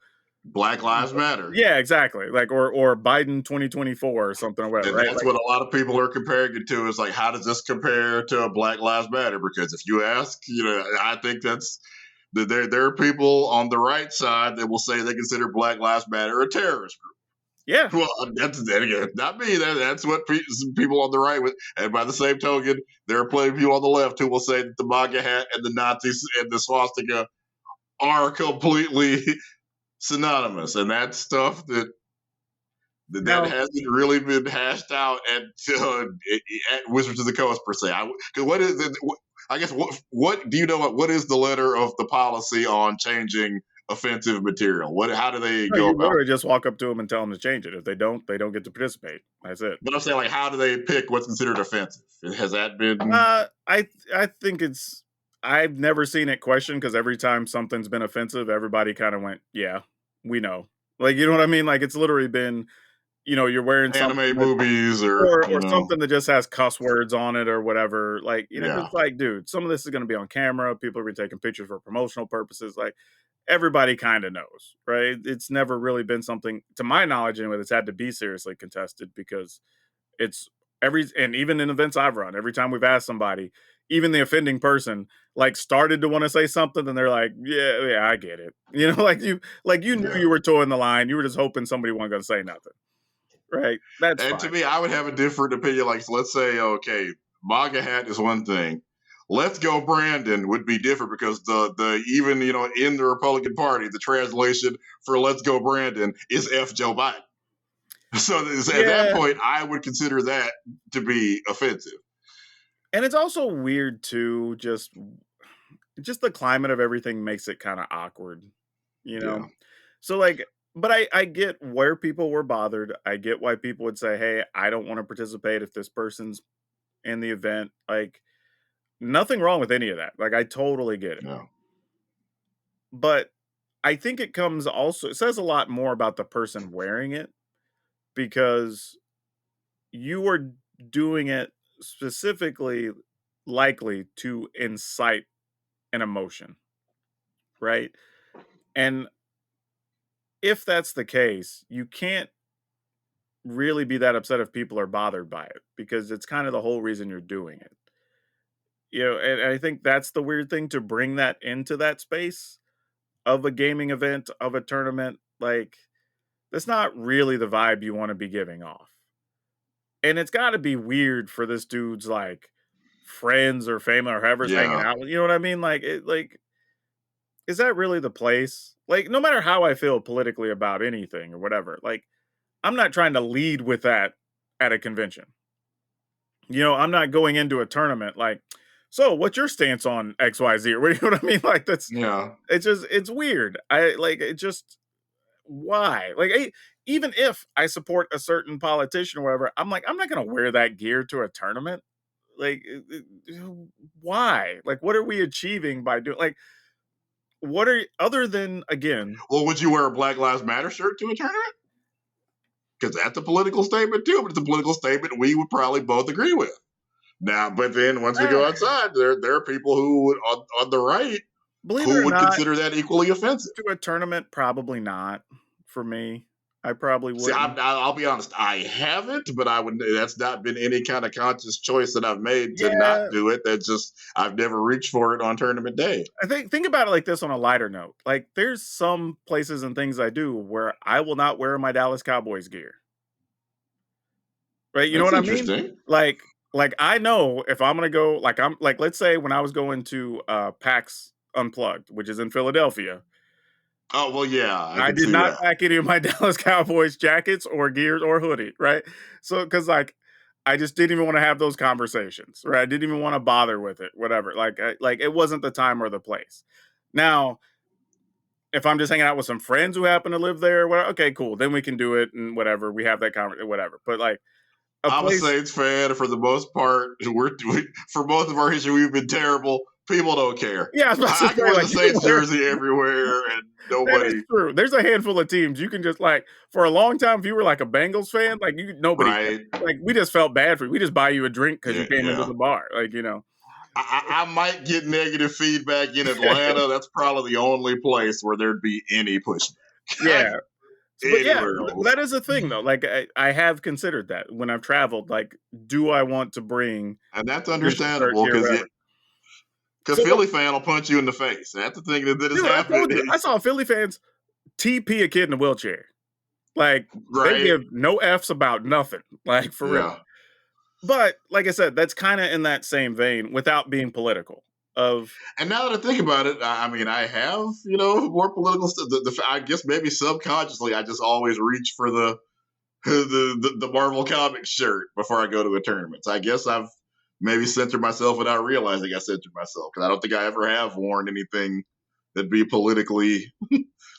Black Lives Matter. Yeah, exactly. Like or Biden 2024 or something or whatever, And right? that's Like, what a lot of people are comparing it to. Is like, how does this compare to a Black Lives Matter? Because if you ask, I think that's there are people on the right side that will say they consider Black Lives Matter a terrorist group. yeah, Well, that's then again, not me. That's what some people on the right with. And by the same token, there are plenty of people on the left who will say that the MAGA hat and the Nazis and the swastika are completely synonymous, and that's stuff that now hasn't really been hashed out at Wizards of the Coast per se. What is it? I guess what do you know? What is the letter of the policy on changing offensive material? How do they no, go you about? literally just walk up to them and tell them to change it. If they don't get to participate. That's it. But I'm saying, like, how do they pick what's considered offensive? Has that been? I think it's I've never seen it questioned because every time something's been offensive, everybody kind of went, "Yeah, we know." Like, you know what I mean? Like, it's literally been, you're wearing something Anime that movies or something that just has cuss words on it or whatever. Like, yeah. it's like, dude, some of this is going to be on camera. People are going to be taking pictures for promotional purposes. Like, everybody kind of knows, right? It's never really been something, to my knowledge, anyway, that's had to be seriously contested because it's and even in events I've run, every time we've asked somebody, even the offending person, like started to want to say something, and they're like, "Yeah, yeah, I get it." Like you knew Yeah. you were towing the line. You were just hoping somebody wasn't going to say nothing, right? That's And to fine. me, I would have a different opinion. Like, so let's say, okay, MAGA hat is one thing. Let's go, Brandon would be different because the even in the Republican Party, the translation for "Let's go, Brandon" is "F Joe Biden." So at that Yeah, point, I would consider that to be offensive. And it's also weird too, just the climate of everything makes it kinda awkward, you know? Yeah, So, like but I get where people were bothered. I get why people would say, "Hey, I don't wanna participate if this person's in the event." Like, nothing wrong with any of that. Like, I totally get it. yeah, But I think it says a lot more about the person wearing it because you are doing it specifically likely to incite an emotion, right? And if that's the case, you can't really be that upset if people are bothered by it because it's kind of the whole reason you're doing it. And I think that's the weird thing to bring that into that space of a gaming event, of a tournament. Like, that's not really the vibe you want to be giving off. And it's got to be weird for this dude's like friends or family or whoever's hanging yeah. out with. You know what I mean? Is that really the place? Like, no matter how I feel politically about anything or whatever, like, I'm not trying to lead with that at a convention. I'm not going into a tournament like, so what's your stance on XYZ? Or you know what I mean? Like, Yeah. it's weird. Why? Even if I support a certain politician or whatever, I'm like, I'm not gonna wear that gear to a tournament. Like, why? Like, what are we achieving by doing like what are other than again, Well, would you wear a Black Lives Matter shirt to a tournament? Because that's a political statement too, but it's a political statement we would probably both agree with. Now, but then once we go outside, there are people who would on the right believe it who or would not, consider that equally offensive. to a tournament, probably not for me. I probably See, wouldn't. I'll be honest, I haven't, but I would. That's not been any kind of conscious choice that I've made to Yeah, not do it. That's just I've never reached for it on tournament day. think about it like this on a lighter note. Like, there's some places and things I do where I will not wear my Dallas Cowboys gear. Right? You know That's what I mean? interesting. Like I know if I'm gonna go, like I'm like let's say when I was going to PAX Unplugged, which is in Philadelphia, Oh well, yeah, I I can did see not that. pack any of my Dallas Cowboys jackets or gears or hoodie, right? So because like I just didn't even want to have those conversations, right? I didn't even want to bother with it, whatever. Like it wasn't the time or the place. Now, if I'm just hanging out with some friends who happen to live there, well, okay, cool. Then we can do it and whatever. We have that conversation, whatever. But like a I'm a place, Saints fan, and for the most part, for most of our history, we've been terrible. People don't care. yeah, I was about to I can say wear the like you can Saints wear. jersey everywhere, and That is nobody. true. There's a handful of teams you can just like for a long time. If you were like a Bengals fan, like nobody cared. Right? Like we just felt bad for you. We just buy you a drink because you Yeah, came into yeah. the bar. I might get negative feedback in Atlanta. That's probably the only place where there'd be any pushback. Yeah. But yeah, Anywhere else, that is a thing though. Like I have considered that when I've traveled. Like, do I want to bring and that's this shirt understandable here, because whatever? So Philly fan will punch you in the face. That's the thing that has dude, I happened, told you, I saw Philly fans TP a kid in a wheelchair. Like they right? give no f's about nothing. Like for real. Yeah. But like I said, that's kind of in that same vein without being political. Of And now that I think about it, I mean, I have more political stuff. I guess maybe subconsciously, I just always reach for the the Marvel Comics shirt before I go to a tournament. So I guess I've maybe censored myself without realizing I censored myself because I don't think I ever have worn anything that'd be politically.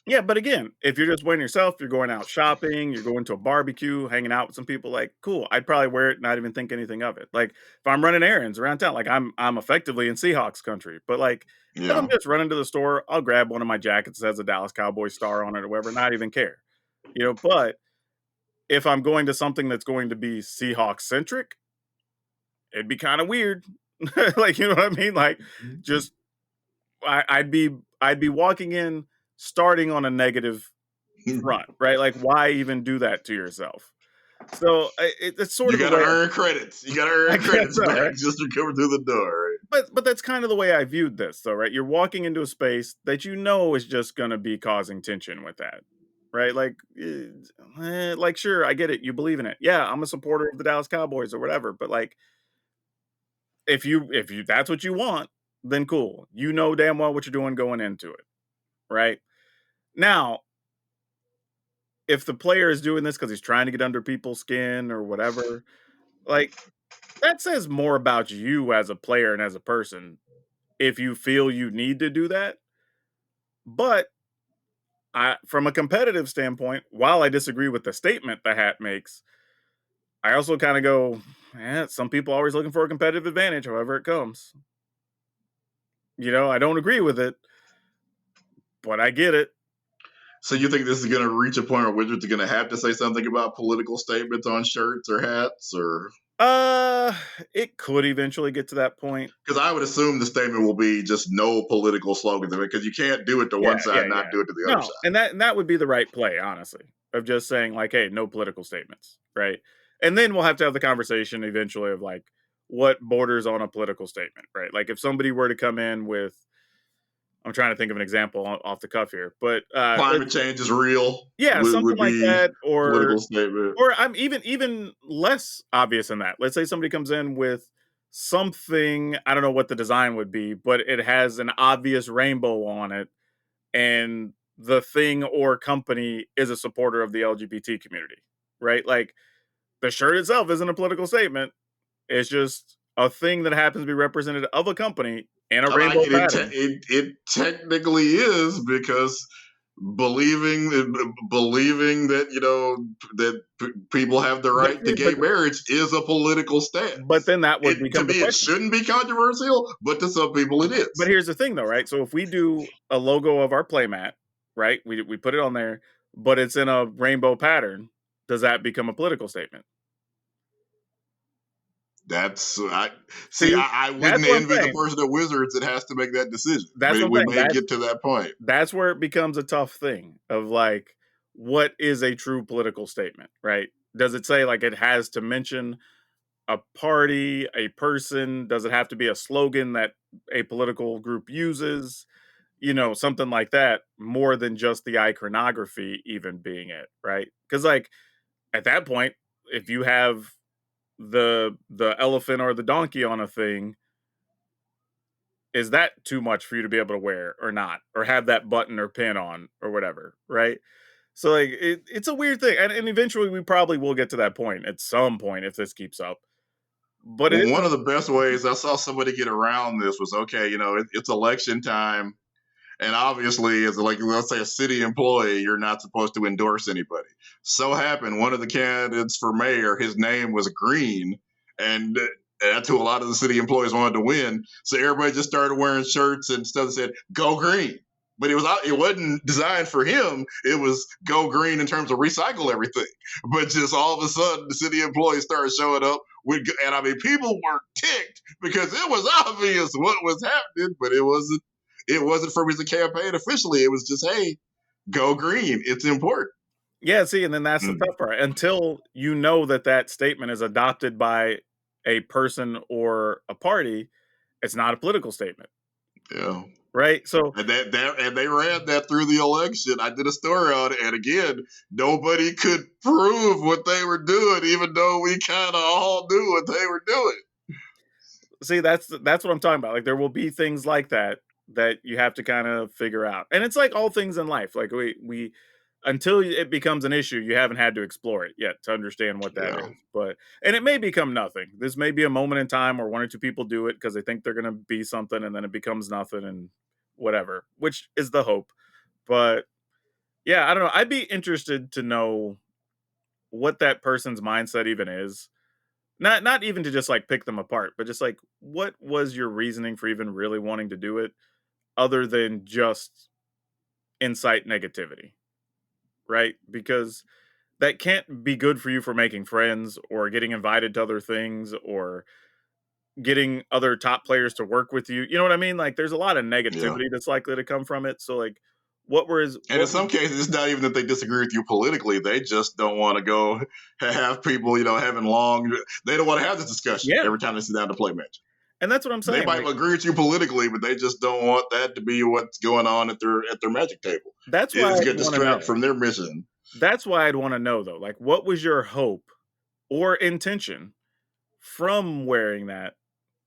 yeah, but again, if you're just wearing yourself, you're going out shopping, you're going to a barbecue, hanging out with some people, like cool. I'd probably wear it, not even think anything of it. Like if I'm running errands around town, like I'm effectively in Seahawks country. But like if I'm Yeah. just running to the store, I'll grab one of my jackets that has a Dallas Cowboy star on it or whatever, not even care. But if I'm going to something that's going to be Seahawks centric, it'd be kind of weird. Like, you know what I mean? Like just I'd be walking in starting on a negative front, right? Like, why even do that to yourself? So it's sort You of the got to way earn credits. You got to I earn guess credits so, back right? just to come through the door. Right? But that's kind of the way I viewed this, though, right? You're walking into a space that you know is just going to be causing tension with that, right? Like sure, I get it. You believe in it. Yeah, I'm a supporter of the Dallas Cowboys or whatever. But like, if you that's what you want, then cool. You know damn well what you're doing going into it, right? Now, if the player is doing this because he's trying to get under people's skin or whatever, like That says more about you as a player and as a person if you feel you need to do that. But from a competitive standpoint, while I disagree with the statement the hat makes, I also kind of go, some people always looking for a competitive advantage, however it comes. I don't agree with it, but I get it. So you think this is going to reach a point where Wizards are going to have to say something about political statements on shirts or hats, or Uh, it could eventually get to that point. because I would assume the statement will be just no political slogans, because you can't do it to Yeah, one side, yeah, not yeah. do it to the other No, side. and that would be the right play, honestly, of just saying like, "Hey, no political statements," right? And then we'll have to have the conversation eventually of like what borders on a political statement, right? Like if somebody were to come in with, I'm trying to think of an example off the cuff here, but Climate change is real yeah, would something like be that, or political statement. I'm even less obvious than that. Let's say somebody comes in with something, I don't know what the design would be, but it has an obvious rainbow on it, and the thing or company is a supporter of the LGBT community, right? Like the shirt itself isn't a political statement. It's just a thing that happens to be representative of a company in a I rainbow mean, pattern. it technically is, because believing believing that people have the But right to but gay marriage is a political but stance. then that would It to become the me, it question. shouldn't be controversial, but to some people, it But is. here's the thing though, right? So if we do a logo of our playmat, right? We put it on there, but it's in a rainbow pattern, does that become a political statement? That's I see. See, I that's wouldn't what I'm envy the saying. person at Wizards that has to make that decision, That's but what I'm we saying. may get to that point. That's where it becomes a tough thing of like, what is a true political statement, right? Does it say like it has to mention a party, a person? Does it have to be a slogan that a political group uses? Something like that, more than just the iconography even being it, right? Because like at that point, if you have the elephant or the donkey on a thing, is that too much for you to be able to wear or not, or have that button or pin on or whatever, right? So like it's a weird thing, and eventually we probably will get to that point at some point if this keeps up. But it Well, is one of the best ways I saw somebody get around this was, okay, it's election time. And obviously, as like, let's say, a city employee, you're not supposed to endorse anybody. So happened one of the candidates for mayor, his name was Green, and that's who a lot of the city employees wanted to win. So everybody just started wearing shirts and stuff that said "Go Green." But it wasn't designed for him. It was "Go Green" in terms of recycle everything. But just all of a sudden, the city employees started showing up and I mean, people were ticked because it was obvious what was happening, but it wasn't for his campaign officially. It was just, hey, go green. It's important. Yeah, see, and then that's the Mm, tough part. Until you know that that statement is adopted by a person or a party, it's not a political statement, yeah. right? So And they ran that through the election. I did a story on it, and again, nobody could prove what they were doing, even though we kind of all knew what they were doing. see, that's what I'm talking about. Like there will be things like that that you have to kind of figure out. And it's like all things in life. Like we until it becomes an issue, you haven't had to explore it yet to understand what that Yeah, is. But and it may become nothing. This may be a moment in time where one or two people do it because they think they're going to be something, and then it becomes nothing and whatever, which is the hope. But yeah, I don't know. I'd be interested to know what that person's mindset even is. Not even to just like pick them apart, but just like what was your reasoning for even really wanting to do it other than just incite negativity, right? Because that can't be good for you for making friends or getting invited to other things or getting other top players to work with you. You know what I mean? Like there's a lot of yeah. negativity that's likely to come from it. So like And in what was some cases, it's not even that they disagree with you politically. They just don't want to go have people, having long. They don't want to have this discussion yeah. every time they sit down to play match. And that's what I'm They saying. might Like agree with you politically, but they just don't want that to be what's going on at their magic table. that's why It's I'd get want to distract know. from their mission. That's why I'd want to know though. Like what was your hope or intention from wearing that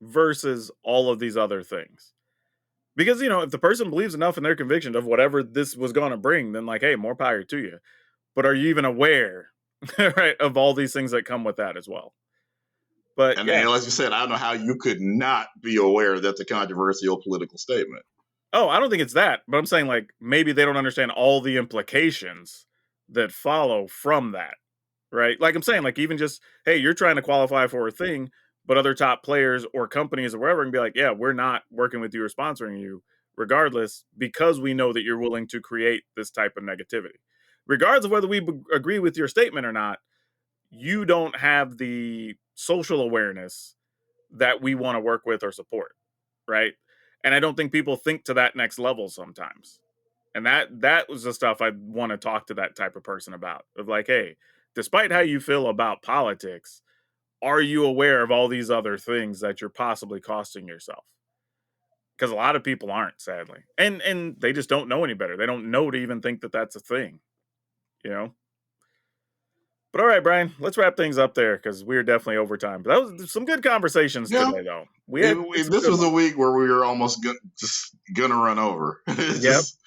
versus all of these other things. Because, if the person believes enough in their conviction of whatever this was going to bring, then like, hey, more power to you. But are you even aware, right, of all these things that come with that as well? But And yeah. as you said, I don't know how you could not be aware that's a controversial political statement. Oh, I don't think it's that, but I'm saying like maybe they don't understand all the implications that follow from that, right? Like I'm saying, like even just hey, you're trying to qualify for a thing, but other top players or companies or wherever can be like, yeah, we're not working with you or sponsoring you, regardless, because we know that you're willing to create this type of negativity, regardless of whether we agree with your statement or not. You don't have the social awareness that we want to work with or support, right? And I don't think people think to that next level sometimes. And that was the stuff I want to talk to that type of person about. Of like, hey, despite how you feel about politics, are you aware of all these other things that you're possibly costing yourself? Because a lot of people aren't, sadly, and they just don't know any better. They don't know to even think that that's a thing, you know. But all right, Brian, let's wrap things up there because we're definitely over time. But that was some good conversations Yeah, today, though. We had some this good was a ones. week where we were almost just gonna run over. Yep. Just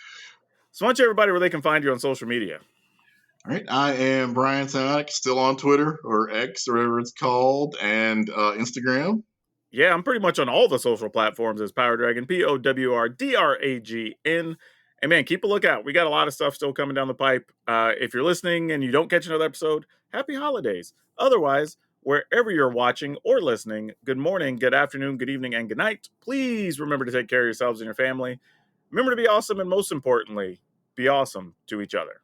So, why don't you everybody where they can find you on social media? all right. I am Brian Sonic, still on Twitter or X or whatever it's called, and Instagram. Yeah, I'm pretty much on all the social platforms as Power Dragon, POWRDRAGN. And man, keep a lookout. We got a lot of stuff still coming down the pipe. If you're listening and you don't catch another episode, happy holidays. Otherwise, wherever you're watching or listening, good morning, good afternoon, good evening, and good night. Please remember to take care of yourselves and your family. Remember to be awesome, and most importantly, be awesome to each other.